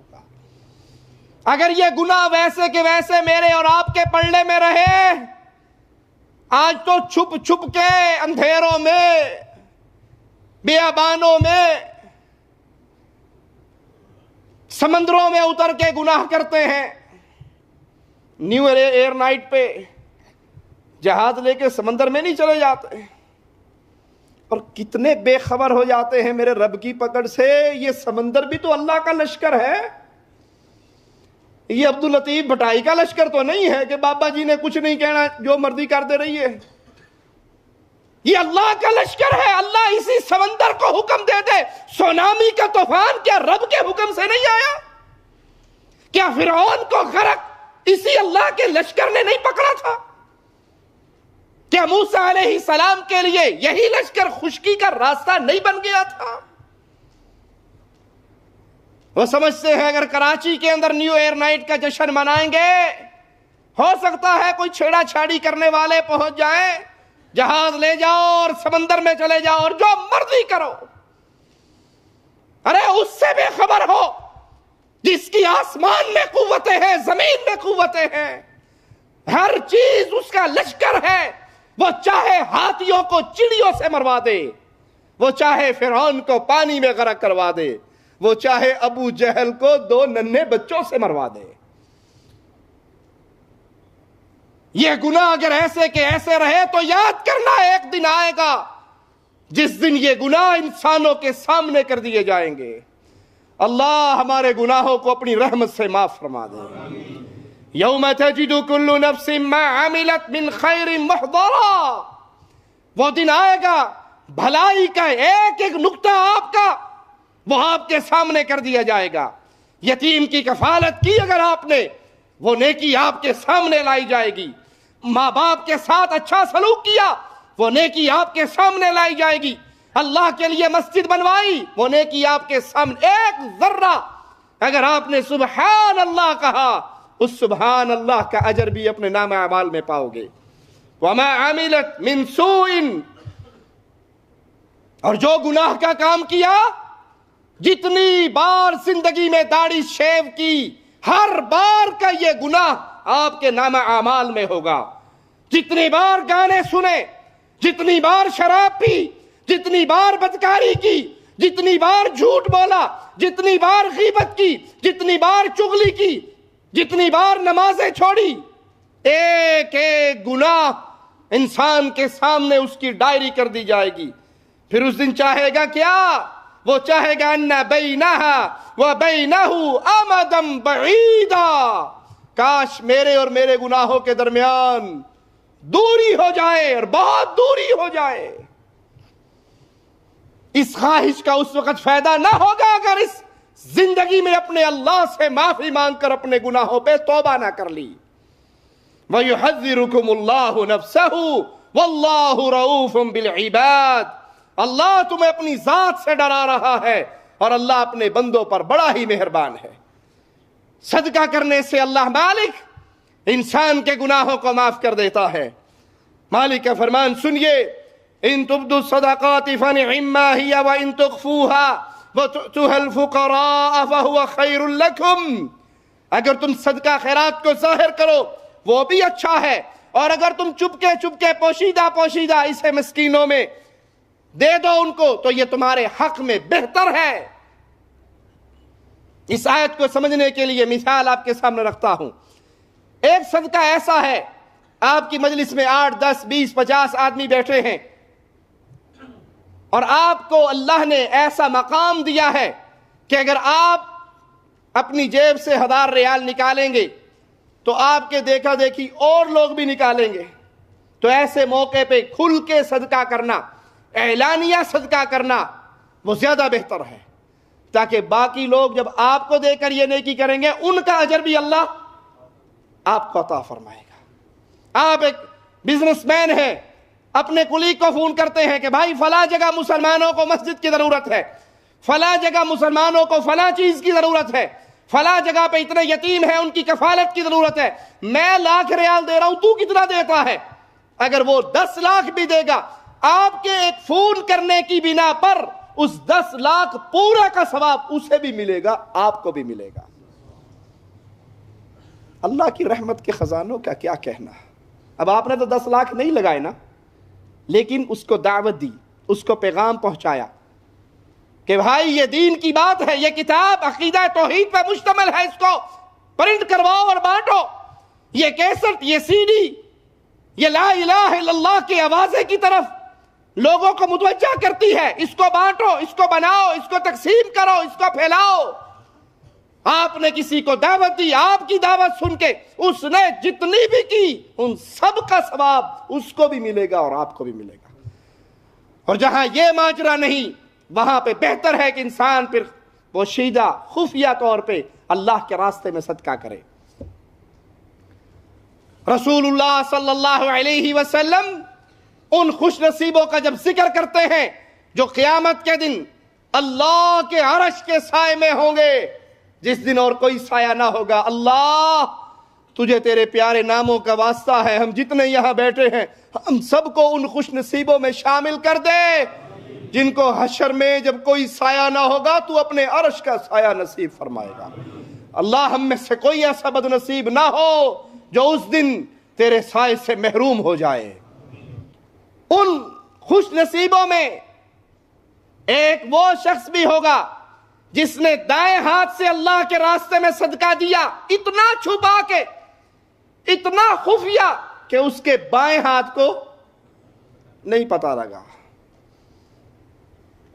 اگر یہ گناہ ویسے کے ویسے میرے اور آپ کے پلڑے میں رہے، آج تو چھپ چھپ کے اندھیروں میں، بیابانوں میں، سمندروں میں اتر کے گناہ کرتے ہیں۔ نیو ایئر نائٹ پہ جہاز لے کے سمندر میں نہیں چلے جاتے، اور کتنے بے خبر ہو جاتے ہیں میرے رب کی پکڑ سے۔ یہ سمندر بھی تو اللہ کا لشکر ہے، یہ عبداللطیف بھٹائی کا لشکر تو نہیں ہے کہ بابا جی نے کچھ نہیں کہنا جو مرضی کرتے رہیے۔ یہ اللہ کا لشکر ہے۔ اللہ اسی سمندر کو حکم دے دے، سونامی کا طوفان کیا رب کے حکم سے نہیں آیا؟ کیا فرعون کو غرق اسی اللہ کے لشکر نے نہیں پکڑا تھا؟ کیا موسیٰ علیہ السلام کے لیے یہی لشکر خشکی کا راستہ نہیں بن گیا تھا؟ وہ سمجھتے ہیں اگر کراچی کے اندر نیو ایئر نائٹ کا جشن منائیں گے، ہو سکتا ہے کوئی چھیڑا چھاڑی کرنے والے پہنچ جائیں، جہاز لے جاؤ اور سمندر میں چلے جاؤ اور جو مرضی کرو۔ ارے اس سے بے خبر ہو جس کی آسمان میں قوتیں ہیں، زمین میں قوتیں ہیں، ہر چیز اس کا لشکر ہے۔ وہ چاہے ہاتھیوں کو چڑیوں سے مروا دے، وہ چاہے فرعون کو پانی میں غرق کروا دے، وہ چاہے ابو جہل کو 2 ننھے بچوں سے مروا دے۔ یہ گناہ اگر ایسے کے ایسے رہے تو یاد کرنا ایک دن آئے گا جس دن یہ گناہ انسانوں کے سامنے کر دیے جائیں گے۔ اللہ ہمارے گناہوں کو اپنی رحمت سے معاف فرما دے۔ یوم تجد کل نفس ما عملت من خیر محضرا، وہ دن آئے گا بھلائی کا ایک ایک نقطہ آپ کا وہ آپ کے سامنے کر دیا جائے گا۔ یتیم کی کفالت کی اگر آپ نے، وہ نیکی آپ کے سامنے لائی جائے گی۔ ماں باپ کے ساتھ اچھا سلوک کیا، وہ نیکی آپ کے سامنے لائی جائے گی۔ اللہ کے لیے مسجد بنوائی، وہ نیکی آپ کے سامنے۔ ایک ذرہ اگر آپ نے سبحان اللہ کہا، اس سبحان اللہ کا اجر بھی اپنے نام اعمال میں پاؤ گے۔ وما عملت من سوء، اور جو گناہ کا کام کیا، جتنی بار زندگی میں داڑھی شیو کی، ہر بار کا یہ گناہ آپ کے نام اعمال میں ہوگا۔ جتنی بار گانے سنے، جتنی بار شراب پی، جتنی بار بدکاری کی، جتنی بار جھوٹ بولا، جتنی بار غیبت کی، جتنی بار چغلی کی، جتنی بار نمازیں چھوڑی، ایک ایک گناہ انسان کے سامنے اس کی ڈائری کر دی جائے گی۔ پھر اس دن چاہے گا کیا؟ وہ چاہے گا ان بینہا وبینہ امدا بعیدا، کاش میرے اور میرے گناہوں کے درمیان دوری ہو جائے، اور بہت دوری ہو جائے۔ اس خواہش کا اس وقت فائدہ نہ ہوگا اگر اس زندگی میں اپنے اللہ سے معافی مانگ کر اپنے گناہوں پہ توبہ نہ کر لی۔ وَيُحَذِّرُكُمُ اللَّهُ نَفْسَهُ وَاللَّهُ رَؤُوفٌ بِالْعِبَادِ، اللہ تمہیں اپنی ذات سے ڈرا رہا ہے، اور اللہ اپنے بندوں پر بڑا ہی مہربان ہے۔ صدقہ کرنے سے اللہ مالک انسان کے گناہوں کو معاف کر دیتا ہے۔ مالک کا فرمان سنیے، ان تبدوا الصدقات فنعما هي وان تخفوها وتؤتوها الفقراء فهو خير لكم، اگر تم صدقہ خیرات کو ظاہر کرو وہ بھی اچھا ہے، اور اگر تم چپکے چپکے پوشیدہ پوشیدہ اسے مسکینوں میں دے دو ان کو تو یہ تمہارے حق میں بہتر ہے۔ اس آیت کو سمجھنے کے لیے مثال آپ کے سامنے رکھتا ہوں۔ ایک صدقہ ایسا ہے، آپ کی مجلس میں 8 10 20 50 آدمی بیٹھے ہیں، اور آپ کو اللہ نے ایسا مقام دیا ہے کہ اگر آپ اپنی جیب سے 1000 ریال نکالیں گے تو آپ کے دیکھا دیکھی اور لوگ بھی نکالیں گے۔ تو ایسے موقع پہ کھل کے صدقہ کرنا، اعلانیہ صدقہ کرنا وہ زیادہ بہتر ہے، تاکہ باقی لوگ جب آپ کو دے کر یہ نیکی کریں گے ان کا اجر بھی اللہ آپ کو عطا فرمائے گا۔ آپ ایک بزنس مین ہیں، اپنے کلیگ کو فون کرتے ہیں کہ بھائی فلاں جگہ مسلمانوں کو مسجد کی ضرورت ہے، فلاں جگہ مسلمانوں کو فلاں چیز کی ضرورت ہے، فلاں جگہ پہ اتنے یتیم ہیں ان کی کفالت کی ضرورت ہے، میں 1,00,000 ریال دے رہا ہوں، تو کتنا دیتا ہے؟ اگر وہ 10 لاکھ بھی دے گا، آپ کے ایک فون کرنے کی بنا پر اس 10 لاکھ پورا کا ثواب اسے بھی ملے گا، آپ کو بھی ملے گا۔ اللہ کی رحمت کے خزانوں کا کیا کہنا۔ اب آپ نے تو 10 لاکھ نہیں لگائے نا، لیکن اس کو دعوت دی، اس کو پیغام پہنچایا کہ بھائی یہ دین کی بات ہے، یہ کتاب عقیدہ توحید پہ مشتمل ہے، اس کو پرنٹ کرواؤ اور بانٹو، یہ کیسٹ، یہ سی ڈی، یہ لا الہ الا اللہ کی آوازیں کی طرف لوگوں کو متوجہ کرتی ہے، اس کو بانٹو، اس کو بناؤ، اس کو تقسیم کرو، اس کو پھیلاؤ۔ آپ نے کسی کو دعوت دی، آپ کی دعوت سن کے اس نے جتنی بھی کی ان سب کا ثواب اس کو بھی ملے گا اور آپ کو بھی ملے گا۔ اور جہاں یہ ماجرا نہیں، وہاں پہ بہتر ہے کہ انسان پھر پوشیدہ خفیہ طور پہ اللہ کے راستے میں صدقہ کرے۔ رسول اللہ صلی اللہ علیہ وسلم ان خوش نصیبوں کا جب ذکر کرتے ہیں جو قیامت کے دن اللہ کے عرش کے سائے میں ہوں گے، جس دن اور کوئی سایہ نہ ہوگا، اللہ تجھے تیرے پیارے ناموں کا واسطہ ہے، ہم جتنے یہاں بیٹھے ہیں ہم سب کو ان خوش نصیبوں میں شامل کر دے جن کو حشر میں جب کوئی سایہ نہ ہوگا تو اپنے عرش کا سایہ نصیب فرمائے گا۔ اللہ ہم میں سے کوئی ایسا بد نصیب نہ ہو جو اس دن تیرے سائے سے محروم ہو جائے۔ ان خوش نصیبوں میں ایک وہ شخص بھی ہوگا جس نے دائیں ہاتھ سے اللہ کے راستے میں صدقہ دیا، اتنا چھپا کے، اتنا خفیہ کہ اس کے بائیں ہاتھ کو نہیں پتہ لگا۔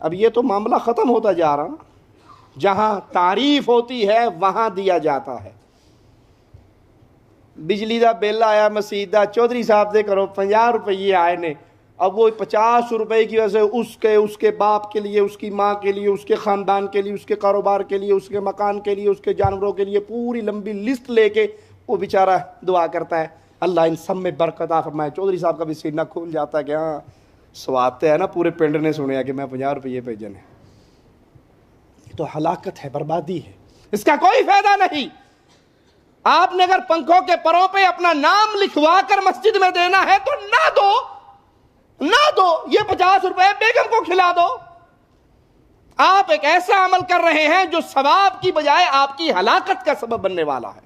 اب یہ تو معاملہ ختم ہوتا جا رہا، جہاں تعریف ہوتی ہے وہاں دیا جاتا ہے۔ بجلی دا بل آیا مسجد دا، چودھری صاحب دے کرو 50 روپیے آئے نے، اب وہ 50 روپے کی وجہ سے اس کے باپ کے لیے، اس کی ماں کے لیے، اس کے خاندان کے لیے، اس کے کاروبار کے لیے، اس کے مکان کے لیے، اس کے جانوروں کے لیے پوری لمبی لسٹ لے کے وہ بیچارہ دعا کرتا ہے اللہ ان سب میں برکت عطا فرمائے۔ چودھری صاحب کا بھی سینہ کھل جاتا ہے کہ ہاں سواب تو ہے نا، پورے پنڈ نے سنیا کہ میں 50 روپیے بھیجن ہے۔ یہ تو ہلاکت ہے، بربادی ہے، اس کا کوئی فائدہ نہیں۔ آپ نے اگر پنکھوں کے پروں پہ اپنا نام لکھوا کر مسجد میں دینا ہے تو نہ دو، یہ 50 روپے بیگم کو کھلا دو۔ آپ ایک ایسا عمل کر رہے ہیں جو ثواب کی بجائے آپ کی ہلاکت کا سبب بننے والا ہے۔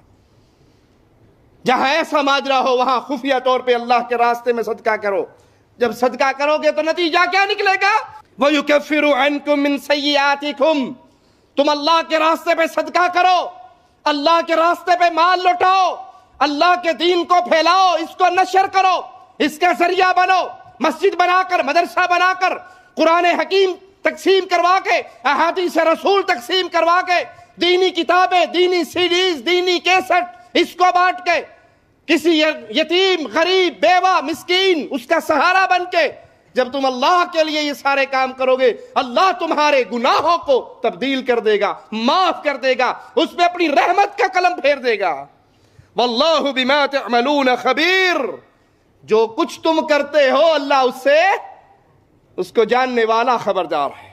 جہاں ایسا ماجرا ہو وہاں خفیہ طور پہ اللہ کے راستے میں صدقہ کرو۔ جب صدقہ کرو گے تو نتیجہ کیا نکلے گا؟ وَيُكَفِّرُ عَنْكُم مِّن سَيِّئَاتِكُم، تم اللہ کے راستے پہ صدقہ کرو، اللہ کے راستے پہ مال لٹاؤ، اللہ کے دین کو پھیلاؤ، اس کو نشر کرو، اس کا ذریعہ بنو، مسجد بنا کر، مدرسہ بنا کر، قرآن حکیم تقسیم کروا کے، احادیث رسول تقسیم کروا کے، دینی کتابیں، دینی سیڈیز، دینی کیسٹ، اس کو بانٹ کے، کسی یتیم، غریب، بیوہ، مسکین، اس کا سہارا بن کے، جب تم اللہ کے لیے یہ سارے کام کرو گے اللہ تمہارے گناہوں کو تبدیل کر دے گا، معاف کر دے گا، اس میں اپنی رحمت کا قلم پھیر دے گا۔ واللہ بما تعملون خبیر، جو کچھ تم کرتے ہو اللہ اس کو جاننے والا، خبردار ہے۔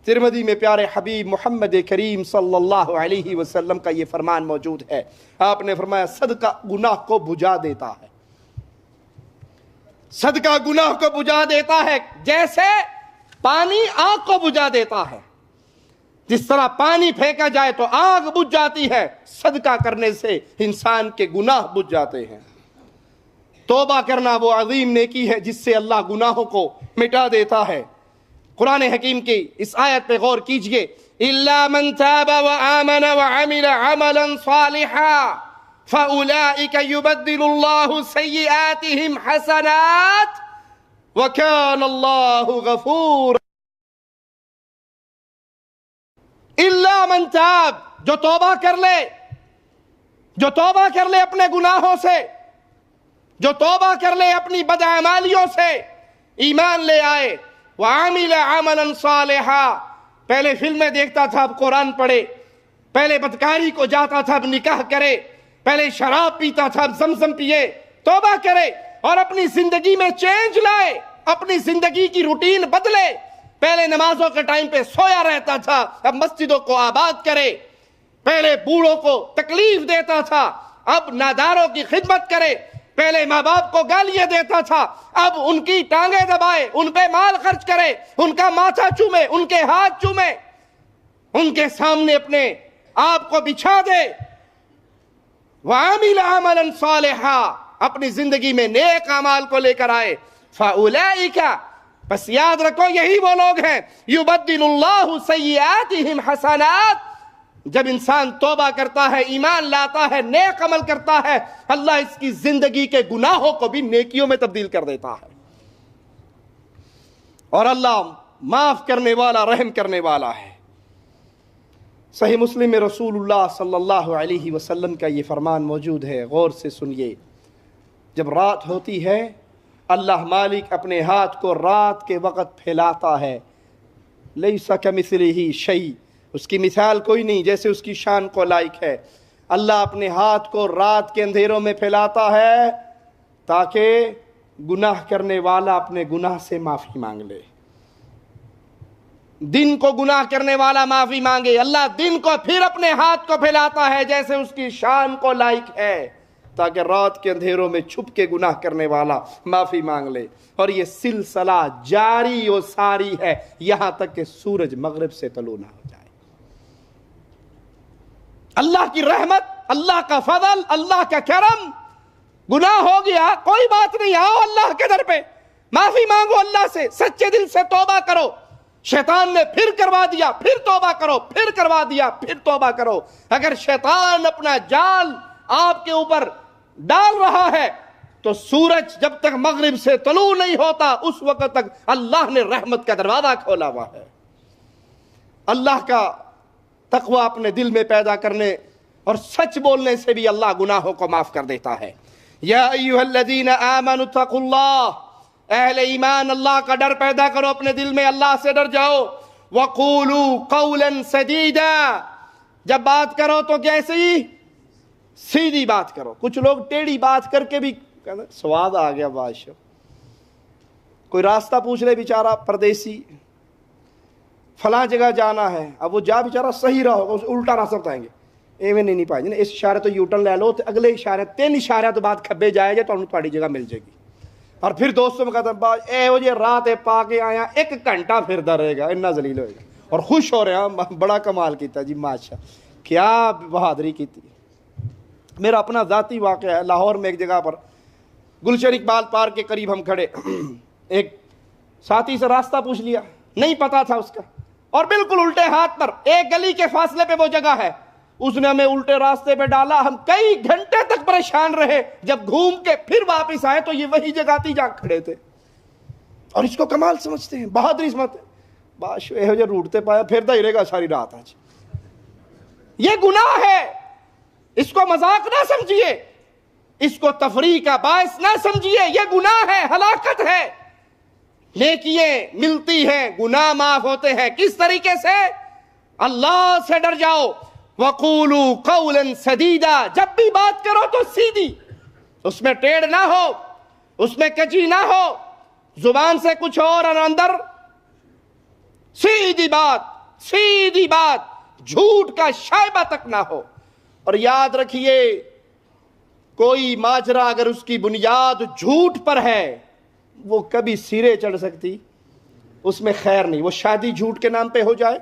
ترمذی میں پیارے حبیب محمد کریم صلی اللہ علیہ وسلم کا یہ فرمان موجود ہے۔ آپ نے فرمایا صدقہ گناہ کو بجھا دیتا ہے، صدقہ گناہ کو بجھا دیتا ہے، جیسے پانی آگ کو بجھا دیتا ہے۔ جس طرح پانی پھینکا جائے تو آگ بجھ جاتی ہے، صدقہ کرنے سے انسان کے گناہ بجھ جاتے ہیں۔ توبہ کرنا وہ عظیم نیکی ہے جس سے اللہ گناہوں کو مٹا دیتا ہے۔ قرآن حکیم کی اس آیت پہ غور کیجئے، إِلَّا مَن تَابَ وَآمَنَ وَعَمِلَ عَمَلًا صَالِحًا فَأُولَئِكَ يُبَدِّلُ اللَّهُ سَيِّئَاتِهِمْ حَسَنَاتٍ وَكَانَ اللَّهُ غَفُورًا۔ إِلَّا مَن تَاب، جو توبہ کر لے، جو توبہ کر لے اپنے گناہوں سے، جو توبہ کر لے اپنی بدعمالیوں سے، ایمان لے آئے، وَعَمِلَ عَمَلًا صَالِحًا، پہلے فلمیں دیکھتا تھا اب قرآن پڑھے، پہلے بدکاری کو جاتا تھا اب نکاح کرے، پہلے شراب پیتا تھا اب زمزم پیے، توبہ کرے اور اپنی زندگی میں چینج لائے، اپنی زندگی کی روٹین بدلے۔ پہلے نمازوں کے ٹائم پہ سویا رہتا تھا اب مسجدوں کو آباد کرے، پہلے بوڑھوں کو تکلیف دیتا تھا اب ناداروں کی خدمت کرے، پہلے ماں باپ کو گالیاں دیتا تھا اب ان کی ٹانگیں دبائے، ان پہ مال خرچ کرے، ان کا ماتھا چومے، ان کے ہاتھ چومے، ان کے سامنے اپنے آپ کو بچھا دے۔ وَعَمِلَ عَمَلًا صَالِحًا، اپنی زندگی میں نیک اعمال کو لے کر آئے۔ فَأُولَئِكَ، بس یاد رکھو یہی وہ لوگ ہیں، يُبَدِّلُ اللَّهُ سَيِّئَاتِهِمْ حَسَنَاتٍ، جب انسان توبہ کرتا ہے، ایمان لاتا ہے، نیک عمل کرتا ہے، اللہ اس کی زندگی کے گناہوں کو بھی نیکیوں میں تبدیل کر دیتا ہے، اور اللہ معاف کرنے والا، رحم کرنے والا ہے۔ صحیح مسلم میں رسول اللہ صلی اللہ علیہ وسلم کا یہ فرمان موجود ہے، غور سے سنیے۔ جب رات ہوتی ہے اللہ مالک اپنے ہاتھ کو رات کے وقت پھیلاتا ہے، لیس کمثلہ شیء، اس کی مثال کوئی نہیں جیسے اس کی شان کو لائق ہے۔ اللہ اپنے ہاتھ کو رات کے اندھیروں میں پھیلاتا ہے تاکہ گناہ کرنے والا اپنے گناہ سے معافی مانگ لے۔ دن کو گناہ کرنے والا معافی مانگے، اللہ دن کو پھر اپنے ہاتھ کو پھیلاتا ہے جیسے اس کی شان کو لائق ہے تاکہ رات کے اندھیروں میں چھپ کے گناہ کرنے والا معافی مانگ لے، اور یہ سلسلہ جاری و ساری ہے یہاں تک کہ سورج مغرب سے طلوع نہ ہو جائے۔ اللہ کی رحمت، اللہ کا فضل، اللہ کا کرم، گناہ ہو گیا کوئی بات نہیں، آؤ اللہ کے در پہ معافی مانگو، اللہ سے سچے دل سے توبہ کرو۔ شیطان نے پھر کروا دیا، پھر توبہ کرو، پھر کروا دیا، پھر توبہ کرو۔ اگر شیطان اپنا جال آپ کے اوپر ڈال رہا ہے تو سورج جب تک مغرب سے طلوع نہیں ہوتا اس وقت تک اللہ نے رحمت کا دروازہ کھولا ہوا ہے۔ اللہ کا تقوی اپنے دل میں پیدا کرنے اور سچ بولنے سے بھی اللہ گناہوں کو معاف کر دیتا ہے۔ یا ایھا الذین آمنوا اتقوا اللہ، اہل ایمان اللہ کا ڈر پیدا کرو اپنے دل میں، اللہ سے ڈر جاؤ۔ وقولوا قولا سدیدا، جب بات کرو تو کیسی؟ سیدھی بات کرو۔ کچھ لوگ ٹیڑھی بات کر کے بھی سواد آ گیا بادشاہ، کوئی راستہ پوچھ لے بیچارہ پردیسی، فلاں جگہ جانا ہے، اب وہ جا بیچارہ صحیح رہا ہوگا، اسے الٹا راستہ بتائیں گے، ایویں نہیں پائیں گے، اس اشارے تو یو ٹرن لے لو، اگلے اشارے 3 اشارے تو بات کھبے جائے جائے تو تھوڑی جگہ مل جائے گی۔ اور پھر دوستوں میں کہتا ہے اے وہ جی رات پا کے آیا 1 گھنٹہ پھردا رہے گا، اتنا ذلیل ہوئے گا، اور خوش ہو رہے ہیں بڑا کمال کیتا جی ماشاء، کیا بہادری کی تھی۔ میرا اپنا ذاتی واقعہ ہے، لاہور میں ایک جگہ پر گلشن اقبال پارک کے قریب ہم کھڑے، ایک ساتھی سے راستہ پوچھ لیا، نہیں پتا تھا اس کا، اور بالکل الٹے ہاتھ پر 1 گلی کے فاصلے پہ وہ جگہ ہے، اس نے ہمیں الٹے راستے پہ ڈالا، ہم کئی گھنٹے تک پریشان رہے، جب گھوم کے پھر واپس آئے تو یہ وہی جگہ تھی جہاں کھڑے تھے، اور اس کو کمال سمجھتے ہیں، بہادری سمجھتے ہیں، باش یہ جو روٹتے پایا پھردا ہی رہے گا ساری رات آج۔ یہ گناہ ہے، اس کو مذاق نہ سمجھیے، اس کو تفریح کا باعث نہ سمجھیے، یہ گناہ ہے، ہلاکت ہے۔ نیکییں ملتی ہیں، گناہ معاف ہوتے ہیں، کس طریقے سے؟ اللہ سے ڈر جاؤ۔ وَقُولُوا قَوْلًا سَدِيدًا، جب بھی بات کرو تو سیدھی، اس میں ٹیڑھ نہ ہو، اس میں کجی نہ ہو، زبان سے کچھ اور اندر سیدھی بات، جھوٹ کا شائبہ تک نہ ہو۔ اور یاد رکھیے، کوئی ماجرا اگر اس کی بنیاد جھوٹ پر ہے وہ کبھی سرے چڑھ سکتی، اس میں خیر نہیں۔ وہ شادی جھوٹ کے نام پہ ہو جائے،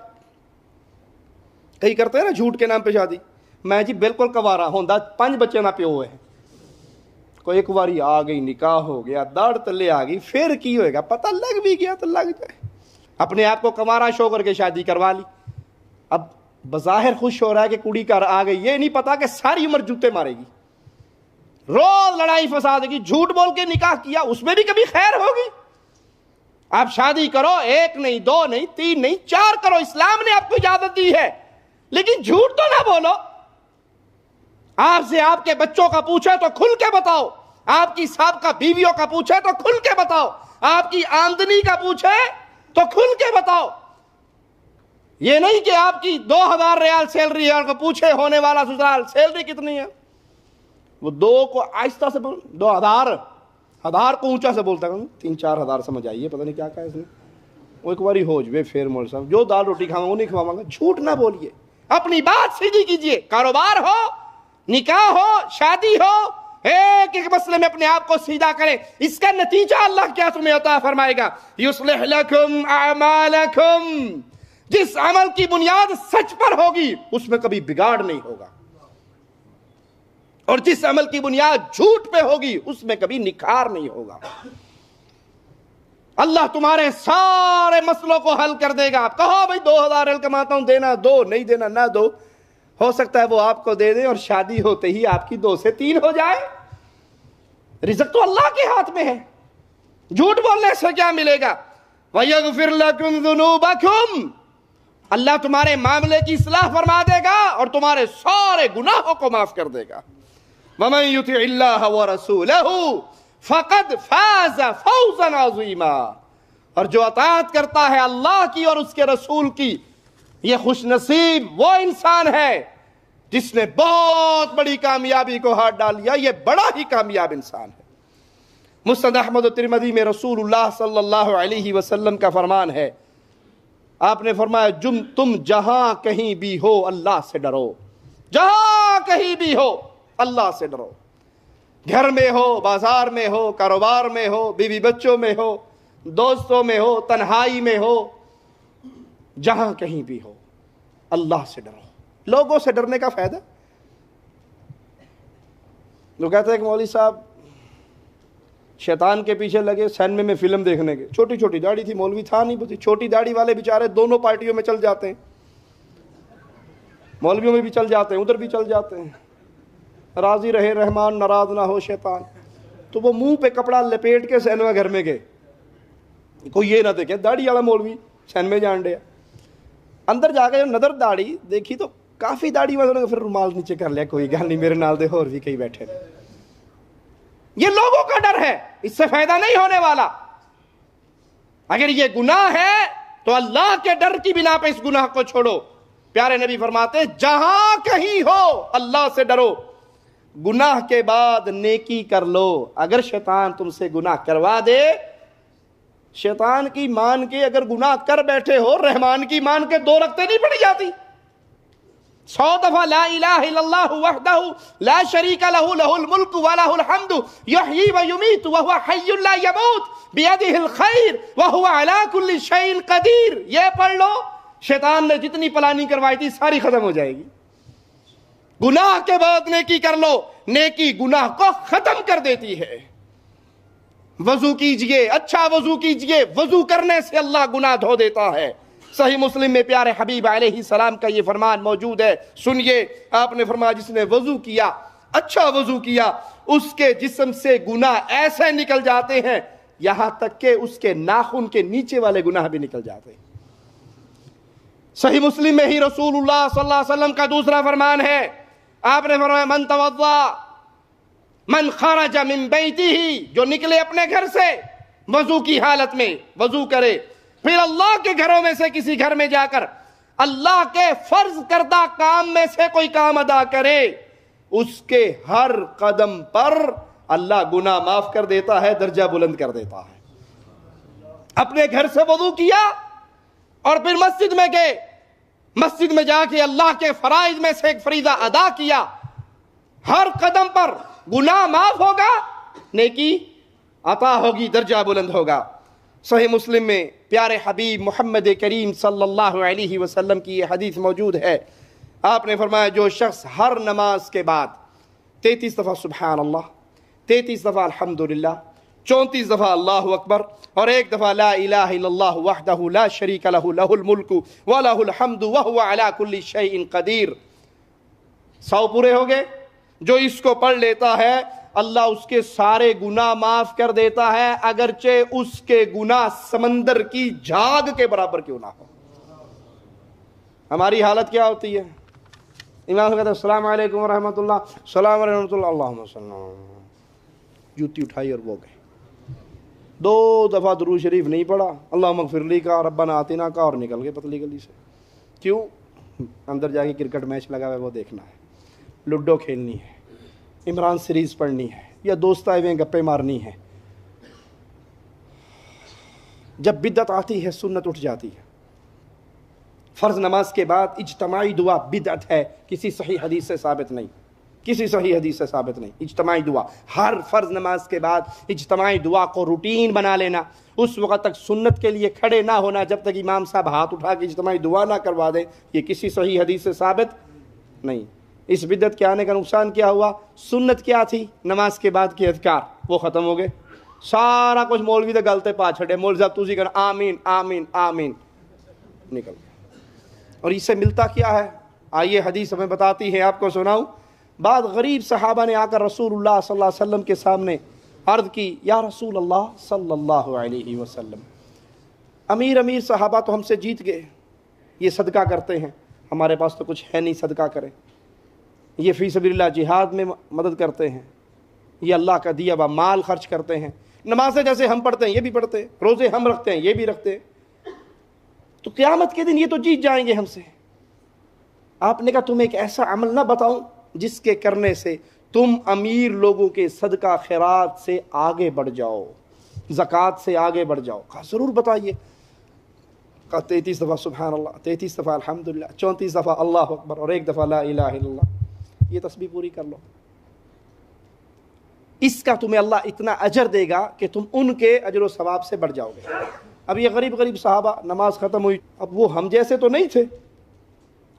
کئی کرتے ہیں نا جھوٹ کے نام پہ شادی، میں جی بالکل کوارا ہوندا 5 بچے نہ پیو ہوئے ہیں، کوئی ایک باری آ گئی، نکاح ہو گیا، داڑھ تلے آ گئی، پھر کی ہوئے گا، پتہ لگ بھی گیا تو لگ جائے، اپنے آپ کو کوارا شو کر کے شادی کروا لی، اب بظاہر خوش ہو رہا ہے کہ کڑی کر آ گئی، یہ نہیں پتا کہ ساری عمر جوتے مارے گی، روز لڑائی فساد کی، جھوٹ بول کے نکاح کیا، اس میں بھی کبھی خیر ہوگی؟ آپ شادی کرو، 1 نہیں 2 نہیں 3 نہیں 4 کرو، اسلام نے آپ کو اجازت دی ہے، لیکن جھوٹ تو نہ بولو۔ آپ سے آپ کے بچوں کا پوچھے تو کھل کے بتاؤ، آپ کی سابقہ بیویوں کا پوچھے تو کھل کے بتاؤ، آپ کی آمدنی کا پوچھے تو کھل کے بتاؤ۔ یہ نہیں کہ آپ کی 2000 ریال سیلری ہے اور کو پوچھے ہونے والا سسرال سیلری کتنی ہے، وہ 2 کو آہستہ سے بول، 2000 ہزار کو اونچا سے بولتا ہے، 3-4 ہزار سمجھ آئیے، پتہ نہیں کیا کہا اس نے، وہ ایک باری ہو جوے پھر مول صاحب جو دال روٹی کھاؤں وہ نہیں کھواؤں گا۔ جھوٹ نہ بولیے، اپنی بات سیدھی کیجئے، کاروبار ہو، نکاح ہو، شادی ہو، ایک ایک مسئلے میں اپنے آپ کو سیدھا کریں، اس کا نتیجہ اللہ کیا تمہیں عطا فرمائے گا؟ یصلح لکم اعمالکم، جس عمل کی بنیاد سچ پر ہوگی اس میں کبھی بگاڑ نہیں ہوگا، اور جس عمل کی بنیاد جھوٹ پہ ہوگی اس میں کبھی نکھار نہیں ہوگا۔ اللہ تمہارے سارے مسئلوں کو حل کر دے گا۔ کہو بھائی 2000 ریال کماتا ہوں، دینا دو، نہیں دینا نہ دو، ہو سکتا ہے وہ آپ کو دے دیں اور شادی ہوتے ہی آپ کی 2 سے 3 ہو جائے۔ رزق تو اللہ کے ہاتھ میں ہے، جھوٹ بولنے سے کیا ملے گا؟ وَيَغْفِرْ لَكُمْ ذُنُوبَكُمْ، اللہ تمہارے معاملے کی اصلاح فرما دے گا اور تمہارے سارے گناہوں کو معاف کر دے گا۔ وَمَن يُطِعِ اللَّهَ وَرَسُولَهُ فَقَدْ فَازَ فَوْزًا عَظِيمًا، اور جو اطاعت کرتا ہے اللہ کی اور اس کے رسول کی، یہ خوش نصیب وہ انسان ہے جس نے بہت بڑی کامیابی کو ہاتھ ڈال لیا، یہ بڑا ہی کامیاب انسان ہے۔ مسند احمد و ترمذی میں رسول اللہ صلی اللہ علیہ وسلم کا فرمان ہے، آپ نے فرمایا تم جہاں کہیں بھی ہو اللہ سے ڈرو، جہاں کہیں بھی ہو اللہ سے ڈرو، گھر میں ہو، بازار میں ہو، کاروبار میں ہو، بیوی بچوں میں ہو، دوستوں میں ہو، تنہائی میں ہو، جہاں کہیں بھی ہو اللہ سے ڈرو۔ لوگوں سے ڈرنے کا فائدہ، لوگ کہتے ہیں کہ مولوی صاحب شیطان کے پیچھے لگے سینما میں فلم دیکھنے کے، چھوٹی چھوٹی داڑھی تھی، مولوی تھا نہیں، بس چھوٹی داڑھی والے بیچارے دونوں پارٹیوں میں چل جاتے ہیں، مولویوں میں بھی چل جاتے ہیں، ادھر بھی چل جاتے ہیں، راضی رہے رحمان ناراض نہ ہو شیطان۔ تو وہ منہ پہ کپڑا لپیٹ کے سینما گھر میں گئے، کوئی یہ نہ دیکھے داڑھی والا مولوی سینما جان ڈیا، اندر جا کے نظر داڑھی دیکھی تو کافی داڑھی والوں نے پھر رومال نیچے کر لیا, کوئی گل نہیں میرے نال دے اور بھی کئی بیٹھے. یہ لوگوں کا ڈر ہے, اس سے فائدہ نہیں ہونے والا. اگر یہ گناہ ہے تو اللہ کے ڈر کی بنا پہ اس گناہ کو چھوڑو. پیارے نبی فرماتے ہیں جہاں کہیں ہو اللہ سے ڈرو, گناہ کے بعد نیکی کر لو. اگر شیطان تم سے گناہ کروا دے, شیطان کی مان کے اگر گناہ کر بیٹھے ہو, رحمان کی مان کے 2 رکعتیں نہیں پڑھی جاتی. 100 دفعہ لا الہ الا اللہ وحدہ لا شریک لہ لہ الملک ولہ الحمد یحیی و یمیت وہو حی لا یموت بیدہ الخیر وہو علی کل شیء قدیر. یہ پڑھ لو, شیطان نے جتنی پلاننگ کروائی تھی ساری ختم ہو جائے گی. گناہ کے بعد نیکی کر لو, نیکی گناہ کو ختم کر دیتی ہے. وضو کیجئے, اچھا وضو کیجئے, وضو کرنے سے اللہ گناہ دھو دیتا ہے. صحیح مسلم میں پیارے حبیب علیہ السلام کا یہ فرمان موجود ہے, سنیے. آپ نے فرمایا جس نے وضو کیا, اچھا وضو کیا, اس کے جسم سے گناہ ایسے نکل جاتے ہیں یہاں تک کہ اس کے ناخن کے نیچے والے گناہ بھی نکل جاتے ہیں. صحیح مسلم میں ہی رسول اللہ صلی اللہ علیہ وسلم کا دوسرا فرمان ہے. آپ نے فرمایا من توضا من خرج من بیتہ, جو نکلے اپنے گھر سے وضو کی حالت میں, وضو کرے, پھر اللہ کے گھروں میں سے کسی گھر میں جا کر اللہ کے فرض کردہ کام میں سے کوئی کام ادا کرے, اس کے ہر قدم پر اللہ گناہ معاف کر دیتا ہے, درجہ بلند کر دیتا ہے. اپنے گھر سے وضو کیا اور پھر مسجد میں گئے, مسجد میں جا کے اللہ کے فرائض میں سے ایک فریضہ ادا کیا, ہر قدم پر گناہ معاف ہوگا, نیکی عطا ہوگی, درجہ بلند ہوگا. صحیح مسلم میں پیارے حبیب محمد کریم صلی اللہ علیہ وسلم کی یہ حدیث موجود ہے. آپ نے فرمایا جو شخص ہر نماز کے بعد 33 دفعہ سبحان اللہ, 33 دفعہ الحمدللہ, 34 دفعہ اللہ اکبر اور 1 دفعہ لا الہ الا اللہ وحدہ لا شریک لہ لہ الملک ولہ الحمد وہو علی کل شیء قدیر, 100 پورے ہو گئے. جو اس کو پڑھ لیتا ہے اللہ اس کے سارے گناہ معاف کر دیتا ہے, اگرچہ اس کے گناہ سمندر کی جھاگ کے برابر کیوں نہ ہو. ہماری حالت کیا ہوتی ہے؟ امام کہتے ہیں السلام علیکم ورحمۃ اللہ, السلام ورحمۃ اللہ, اللہم صلی اللہ, جوتی اٹھائی اور وہ گئے. 2 دفعہ درود شریف نہیں پڑھا, اللہم اغفر لی کا, ربنا آتنا کا, اور نکل گئے پتلی گلی سے. کیوں؟ اندر جا کے کرکٹ میچ لگا ہوا ہے, وہ دیکھنا ہے, لوڈو کھیلنی ہے, عمران سیریز پڑھنی ہے, یا دوست آئے ہوئے گپے مارنی ہے. جب بدعت آتی ہے سنت اٹھ جاتی ہے. فرض نماز کے بعد اجتماعی دعا بدعت ہے, کسی صحیح حدیث سے ثابت نہیں, کسی صحیح حدیث سے ثابت نہیں. اجتماعی دعا, ہر فرض نماز کے بعد اجتماعی دعا کو روٹین بنا لینا, اس وقت تک سنت کے لیے کھڑے نہ ہونا جب تک امام صاحب ہاتھ اٹھا کے اجتماعی دعا نہ کروا دیں, یہ کسی صحیح حدیث سے ثابت نہیں. اس بدعت کے آنے کا نقصان کیا ہوا؟ سنت کیا تھی؟ نماز کے بعد کے اذکار وہ ختم ہو گئے. سارا کچھ مولوی دے گلتے پا چھڑے, مولوی صاحب تسی کہنا آمین آمین آمین, نکل گئے. اور اس سے ملتا کیا ہے؟ آئیے حدیث ہمیں بتاتی ہے, آپ کو سناؤں. بعض غریب صحابہ نے آ کر رسول اللہ صلی اللہ علیہ وسلم کے سامنے عرض کی, یا رسول اللہ صلی اللہ علیہ وسلم, امیر صحابہ تو ہم سے جیت گئے, یہ صدقہ کرتے ہیں, ہمارے پاس تو کچھ ہے نہیں صدقہ کریں. یہ فی سبیل اللہ جہاد میں مدد کرتے ہیں, یہ اللہ کا دیا ہوا مال خرچ کرتے ہیں, نمازیں جیسے ہم پڑھتے ہیں یہ بھی پڑھتے ہیں, روزے ہم رکھتے ہیں یہ بھی رکھتے ہیں, تو قیامت کے دن یہ تو جیت جائیں گے ہم سے. آپ نے کہا تمہیں ایک ایسا عمل نہ بتاؤں جس کے کرنے سے تم امیر لوگوں کے صدقہ خیرات سے آگے بڑھ جاؤ, زکوٰۃ سے آگے بڑھ جاؤ. کہا ضرور بتائیے. کہا 33 دفعہ سبحان اللہ, 33 دفعہ الحمدللہ, 34 دفعہ اللہ اکبر اور 1 دفعہ لا الہ الا اللہ. یہ تسبیح پوری کر لو, اس کا تمہیں اللہ اتنا اجر دے گا کہ تم ان کے اجر و ثواب سے بڑھ جاؤ گے. اب یہ غریب صحابہ, نماز ختم ہوئی, اب وہ ہم جیسے تو نہیں تھے,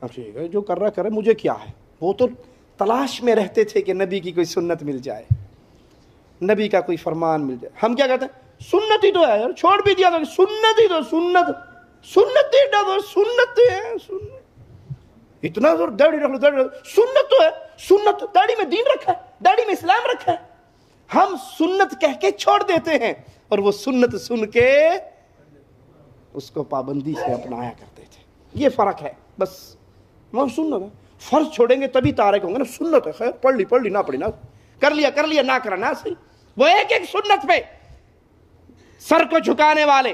اب ٹھیک ہے جو کر رہا کرے, مجھے کیا ہے. وہ تو تلاش میں رہتے تھے کہ نبی کی کوئی سنت مل جائے, نبی کا کوئی فرمان مل جائے. ہم کیا کہتے ہیں, سنت ہی تو ہے یار, چھوڑ بھی دیا تو سنت ہی تو, سنت ہے, سنت اتنا زور, داڑھی رکھ لو, سنت تو ہے, سنت داڑھی میں دین رکھا ہے, داڑھی میں اسلام رکھا ہے. ہم سنت کہہ کے چھوڑ دیتے ہیں, اور وہ سنت سن کے اس کو پابندی سے اپنایا کرتے تھے. یہ فرق ہے بس. وہ سنت ہے, فرض چھوڑیں گے تبھی تارک ہوں گے نا. سنت ہے, خیر پڑھ لی نہ پڑھی نہ, کر لیا نہ کرا نہ صحیح. وہ ایک سنت پہ سر کو جھکانے والے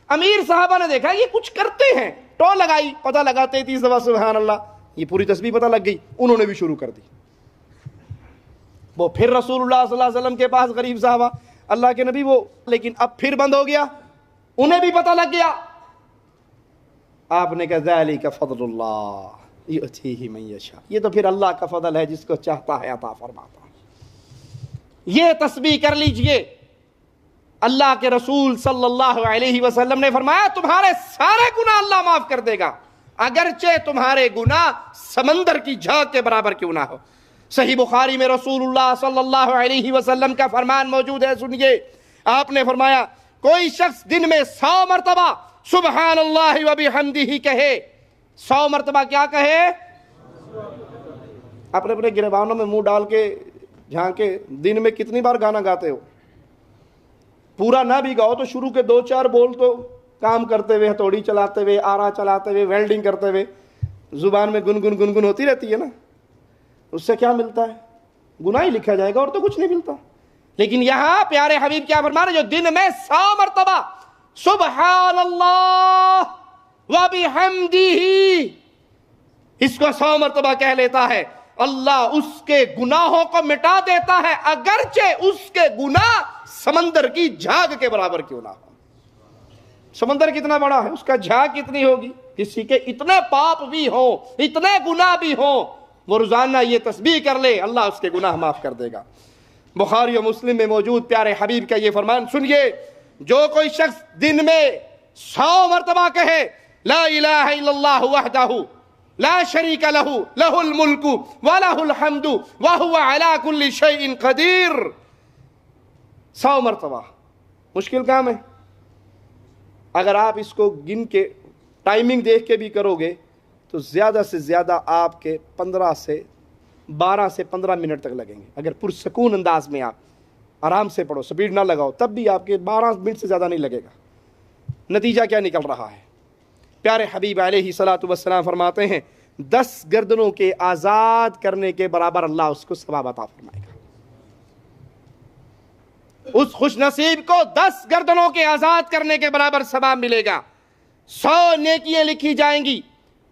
امیر صحابہ نے دیکھا یہ کچھ کرتے ہیں, ٹو لگائی, پتہ لگا 33 دفعہ سبحان اللہ, یہ پوری تسبیح پتہ لگ گئی, انہوں نے بھی شروع کر دی. وہ پھر رسول اللہ صلی اللہ علیہ وسلم کے پاس غریب صحابہ, اللہ کے نبی وہ, لیکن اب پھر بند ہو گیا, انہیں بھی پتہ لگ گیا. آپ نے کہا ذالک فضل اللہ یؤتیہ من یشاء, یہ تو پھر اللہ کا فضل ہے, جس کو چاہتا ہے عطا فرماتا ہے. یہ تسبیح کر لیجئے. اللہ کے رسول صلی اللہ علیہ وسلم نے فرمایا تمہارے سارے گناہ اللہ معاف کر دے گا, اگرچہ تمہارے گناہ سمندر کی جھاگ کے برابر کیوں نہ ہو. صحیح بخاری میں رسول اللہ صلی اللہ علیہ وسلم کا فرمان موجود ہے, سنیے. آپ نے فرمایا کوئی شخص دن میں 100 مرتبہ سبحان اللہ وبحمدہ کہے, 100 مرتبہ کیا کہے, اپنے گریبانوں میں منہ ڈال کے جھانکے, دن میں کتنی بار گانا گاتے ہو؟ پورا نہ بھی گاؤ تو شروع کے 2-4 بول تو کام کرتے ہوئے, ہتھوڑی چلاتے ہوئے, آرا چلاتے ہوئے, ویلڈنگ کرتے ہوئے, زبان میں گنگن ہوتی رہتی ہے نا. اس سے کیا ملتا ہے؟ گناہ ہی لکھا جائے گا اور تو کچھ نہیں ملتا. لیکن یہاں پیارے حبیب کیا فرما رہے, جو دن میں 100 مرتبہ سبحان اللہ وبحمدہ, اس کو 100 مرتبہ کہہ لیتا ہے, اللہ اس کے گناہوں کو مٹا دیتا ہے, اگرچہ اس کے گناہ سمندر کی جھاگ کے برابر کیوں نہ ہو. سمندر کتنا بڑا ہے, اس کا جھاگ کتنی ہوگی. کسی کے اتنے پاپ بھی ہوں, اتنے گناہ بھی ہوں, وہ روزانہ یہ تسبیح کر لے, اللہ اس کے گناہ معاف کر دے گا. بخاری و مسلم میں موجود پیارے حبیب کا یہ فرمان سنیے, جو کوئی شخص دن میں 100 مرتبہ کہے لا الہ الا اللہ وحدہ لا شریک لہ لہ الملک ولہ الحمد وہو علی کل شیء قدیر, 100 مرتبہ. مشکل کام ہے. اگر آپ اس کو گن کے ٹائمنگ دیکھ کے بھی کرو گے تو زیادہ سے زیادہ آپ کے 12 سے 15 منٹ تک لگیں گے. اگر پرسکون انداز میں آپ آرام سے پڑھو, سپیڈ نہ لگاؤ, تب بھی آپ کے 12 منٹ سے زیادہ نہیں لگے گا. نتیجہ کیا نکل رہا ہے؟ پیارے حبیب علیہ الصلوۃ والسلام فرماتے ہیں 10 گردنوں کے آزاد کرنے کے برابر اللہ اس کو ثواب عطا فرمائے گا. اس خوش نصیب کو 10 گردنوں کے آزاد کرنے کے برابر ثواب ملے گا. 100 نیکیاں لکھی جائیں گی,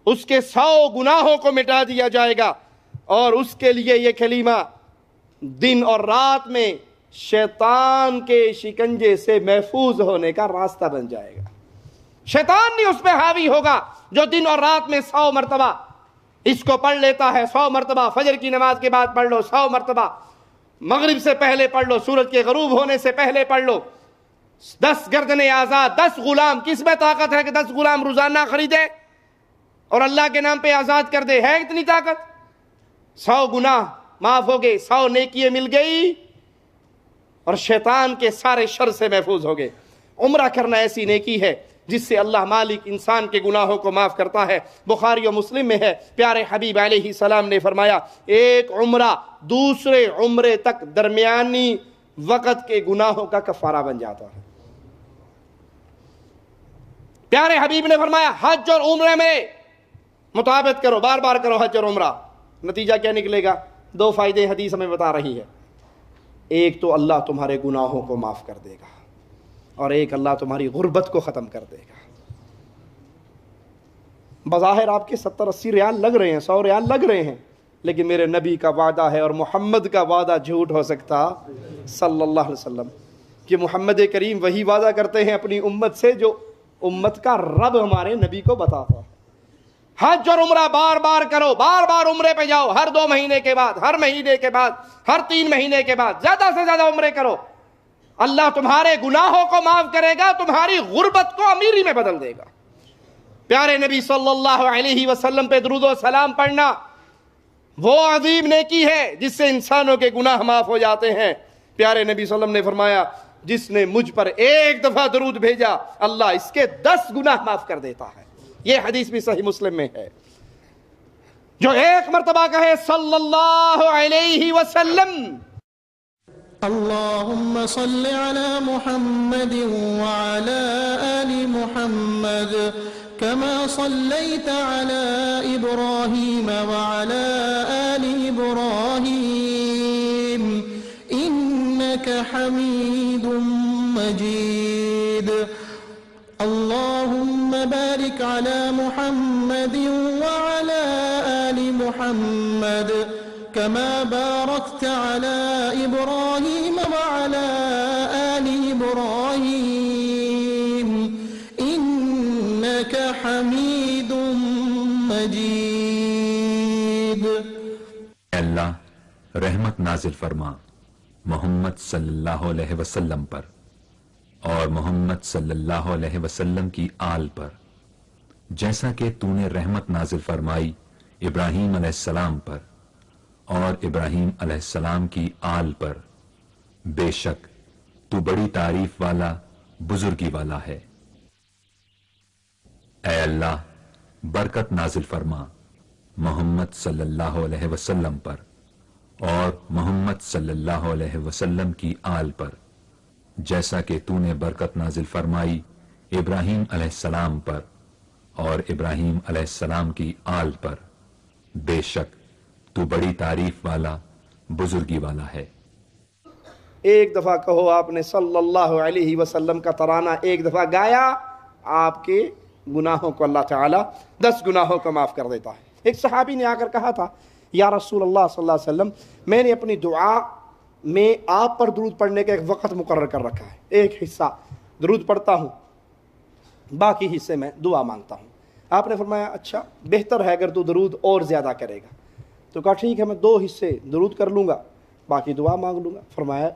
اس کے 100 گناہوں کو مٹا دیا جائے گا, اور اس کے لیے یہ کلمہ دن اور رات میں شیطان کے شکنجے سے محفوظ ہونے کا راستہ بن جائے گا. شیطان نہیں اس پہ حاوی ہوگا. جو دن اور رات میں 100 مرتبہ اس کو پڑھ لیتا ہے, 100 مرتبہ فجر کی نماز کے بعد پڑھ لو, 100 مرتبہ مغرب سے پہلے پڑھ لو, سورج کے غروب ہونے سے پہلے پڑھ لو, 10 گردنیں آزاد, 10 غلام. کس میں طاقت ہے کہ 10 غلام روزانہ خریدے اور اللہ کے نام پہ آزاد کر دے؟ ہے اتنی طاقت؟ 100 گناہ معاف ہو گئے, 100 نیکیاں مل گئی, اور شیطان کے سارے شر سے محفوظ ہو گئے. عمرہ کرنا ایسی نیکی ہے جس سے اللہ مالک انسان کے گناہوں کو معاف کرتا ہے. بخاری و مسلم میں ہے, پیارے حبیب علیہ السلام نے فرمایا ایک عمرہ دوسرے عمرے تک درمیانی وقت کے گناہوں کا کفارہ بن جاتا ہے. پیارے حبیب نے فرمایا حج اور عمرے میں مطابقت کرو, بار بار کرو حج اور عمرہ. نتیجہ کیا نکلے گا؟ 2 فائدے حدیث ہمیں بتا رہی ہے. ایک تو اللہ تمہارے گناہوں کو معاف کر دے گا, اور ایک اللہ تمہاری غربت کو ختم کر دے گا. بظاہر آپ کے 70-80 ریال لگ رہے ہیں, 100 ریال لگ رہے ہیں, لیکن میرے نبی کا وعدہ ہے اور محمد کا وعدہ جھوٹ ہو سکتا صلی اللہ علیہ وسلم, کہ محمد کریم وہی وعدہ کرتے ہیں اپنی امت سے جو امت کا رب ہمارے نبی کو بتاتا ہے. حج اور عمرہ بار بار کرو, بار بار عمرے پہ جاؤ, ہر 2 مہینے کے بعد, ہر مہینے کے بعد, ہر 3 مہینے کے بعد زیادہ سے زیادہ عمرے کرو. اللہ تمہارے گناہوں کو معاف کرے گا, تمہاری غربت کو امیری میں بدل دے گا. پیارے نبی صلی اللہ علیہ وسلم پہ درود و سلام پڑھنا وہ عظیم نیکی ہے جس سے انسانوں کے گناہ معاف ہو جاتے ہیں. پیارے نبی صلی اللہ علیہ وسلم نے فرمایا جس نے مجھ پر 1 دفعہ درود بھیجا اللہ اس کے 10 گناہ معاف کر دیتا ہے. یہ حدیث بھی صحیح مسلم میں ہے. جو 1 مرتبہ کہے صلی اللہ علیہ وسلم
اللهم صل على محمد وعلى آل محمد كما صليت على إبراهيم وعلى آل إبراهيم إنك حميد مجيد. اللهم بارك على محمد وعلى آل محمد كما باركت على إبراهيم وعلى آل إبراهيم إنك حميد مجيد.
اللہ رحمت نازل فرما محمد صلی اللہ علیہ وسلم پر اور محمد صلی اللہ علیہ وسلم کی آل پر، جیسا کہ تو نے رحمت نازل فرمائی ابراہیم علیہ السلام پر اور ابراہیم علیہ السلام کی آل پر. بے شک تو بڑی تعریف والا بزرگی والا ہے. اے اللہ برکت نازل فرما محمد صلی اللہ علیہ وسلم پر اور محمد صلی اللہ علیہ وسلم کی آل پر، جیسا کہ تو نے برکت نازل فرمائی ابراہیم علیہ السلام پر اور ابراہیم علیہ السلام کی آل پر. بے شک تو بڑی تعریف والا بزرگی والا ہے.
ایک دفعہ کہو آپ نے صلی اللہ علیہ وسلم کا ترانہ ایک دفعہ گایا، آپ کے گناہوں کو اللہ تعالیٰ 10 گناہوں کو معاف کر دیتا ہے. ایک صحابی نے آ کر کہا تھا یا رسول اللہ صلی اللہ علیہ وسلم، میں نے اپنی دعا میں آپ پر درود پڑھنے کا ایک وقت مقرر کر رکھا ہے، ایک حصہ درود پڑھتا ہوں، باقی حصے میں دعا مانگتا ہوں. آپ نے فرمایا اچھا بہتر ہے اگر تو درود اور زیادہ کرے گا. تو کہا ٹھیک ہے میں 2 حصے درود کر لوں گا، باقی دعا مانگ لوں گا. فرمایا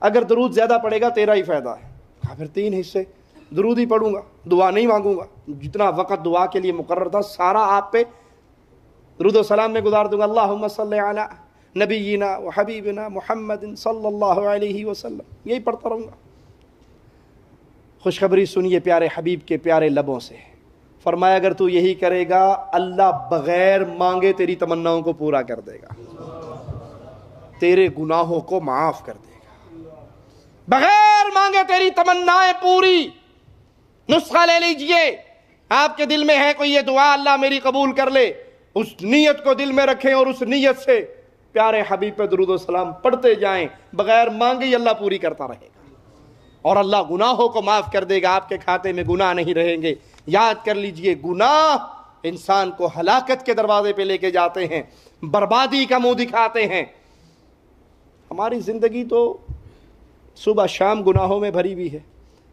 اگر درود زیادہ پڑے گا تیرا ہی فائدہ ہے. کہا پھر 3 حصے درود ہی پڑھوں گا، دعا نہیں مانگوں گا. جتنا وقت دعا کے لیے مقرر تھا سارا آپ پہ درود و سلام میں گزار دوں گا. اللہم صلی علی نبینا و حبیبنا محمد صلی اللہ علیہ وسلم، یہی پڑھتا رہوں گا. خوشخبری سنیے پیارے حبیب کے پیارے لبوں سے. فرمایا اگر تو یہی کرے گا اللہ بغیر مانگے تیری تمناؤں کو پورا کر دے گا، تیرے گناہوں کو معاف کر دے گا. بغیر مانگے تیری تمنائیں پوری. نسخہ لے لیجئے، آپ کے دل میں ہے کوئی یہ دعا اللہ میری قبول کر لے، اس نیت کو دل میں رکھیں اور اس نیت سے پیارے حبیب پہ درود و سلام پڑھتے جائیں. بغیر مانگے ہی اللہ پوری کرتا رہے گا اور اللہ گناہوں کو معاف کر دے گا. آپ کے کھاتے میں گناہ نہیں رہیں گے. یاد کر لیجئے گناہ انسان کو ہلاکت کے دروازے پہ لے کے جاتے ہیں، بربادی کا منہ دکھاتے ہیں. ہماری زندگی تو صبح شام گناہوں میں بھری ہوئی ہے.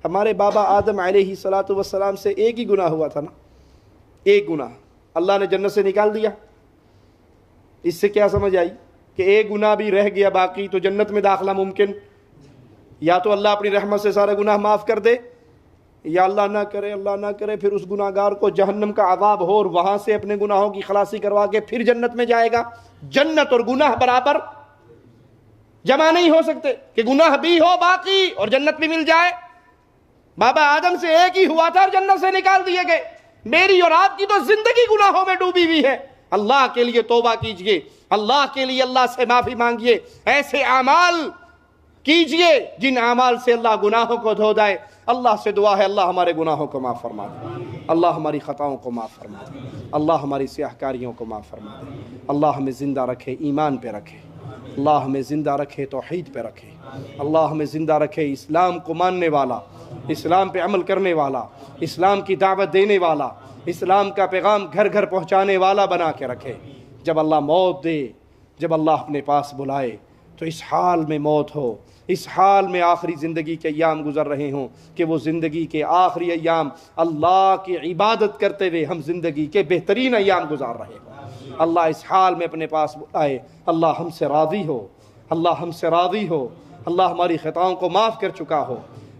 ہمارے بابا آدم علیہ السلام سے ایک ہی گناہ ہوا تھا نا، ایک گناہ اللہ نے جنت سے نکال دیا. اس سے کیا سمجھ آئی کہ ایک گناہ بھی رہ گیا باقی تو جنت میں داخلہ ممکن. یا تو اللہ اپنی رحمت سے سارے گناہ معاف کر دے، یا اللہ نہ کرے پھر اس گناہ گار کو جہنم کا عذاب ہو اور وہاں سے اپنے گناہوں کی خلاصی کروا کے پھر جنت میں جائے گا. جنت اور گناہ برابر جمع نہیں ہو سکتے کہ گناہ بھی ہو باقی اور جنت بھی مل جائے. بابا آدم سے ایک ہی ہوا تھا اور جنت سے نکال دیے گئے. میری اور آپ کی تو زندگی گناہوں میں ڈوبی ہوئی ہے. اللہ کے لیے توبہ کیجئے، اللہ کے لیے اللہ سے معافی مانگیے، ایسے اعمال کیجئے جن اعمال سے اللہ گناہوں کو دھو دائے. اللہ سے دعا ہے اللہ ہمارے گناہوں کو معاف فرما دے، اللہ ہماری خطاؤں کو معاف فرما دے، اللہ ہماری سیاہ کاریوں کو معاف فرما دے. اللہ ہمیں زندہ رکھے ایمان پہ رکھے، اللہ ہمیں زندہ رکھے توحید پہ رکھے، اللہ ہمیں زندہ رکھے اسلام کو ماننے والا، اسلام پہ عمل کرنے والا، اسلام کی دعوت دینے والا، اسلام کا پیغام گھر گھر پہنچانے والا بنا کے رکھے. جب اللہ موت دے، جب اللہ اپنے پاس بلائے تو اس حال میں موت ہو، اس حال میں آخری زندگی کے ایام گزر رہے ہوں کہ وہ زندگی کے آخری ایام اللہ کی عبادت کرتے ہوئے ہم زندگی کے بہترین ایام گزار رہے ہوں. اللہ اس حال میں اپنے پاس بلائے، اللہ ہم سے راضی ہو، اللہ ہم سے راضی ہو، اللہ ہماری خطاؤں کو معاف کر چکا ہو،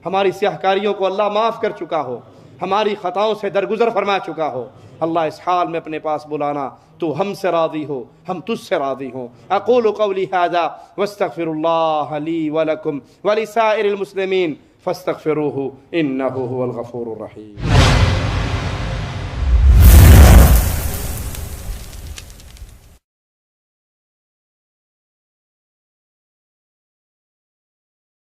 ہماری سیاہ کاریوں کو اللہ معاف کر چکا ہو، ہماری خطاؤں سے درگزر فرما چکا ہو. اللہ اس حال میں اپنے پاس بلانا تو ہم سے راضی ہو، ہم تجھ سے راضی ہوں. اقول قولی ھذا واستغفر اللہ لی ولکم ولسائر المسلمین فاستغفروہ انہ هو الغفور الرحیم.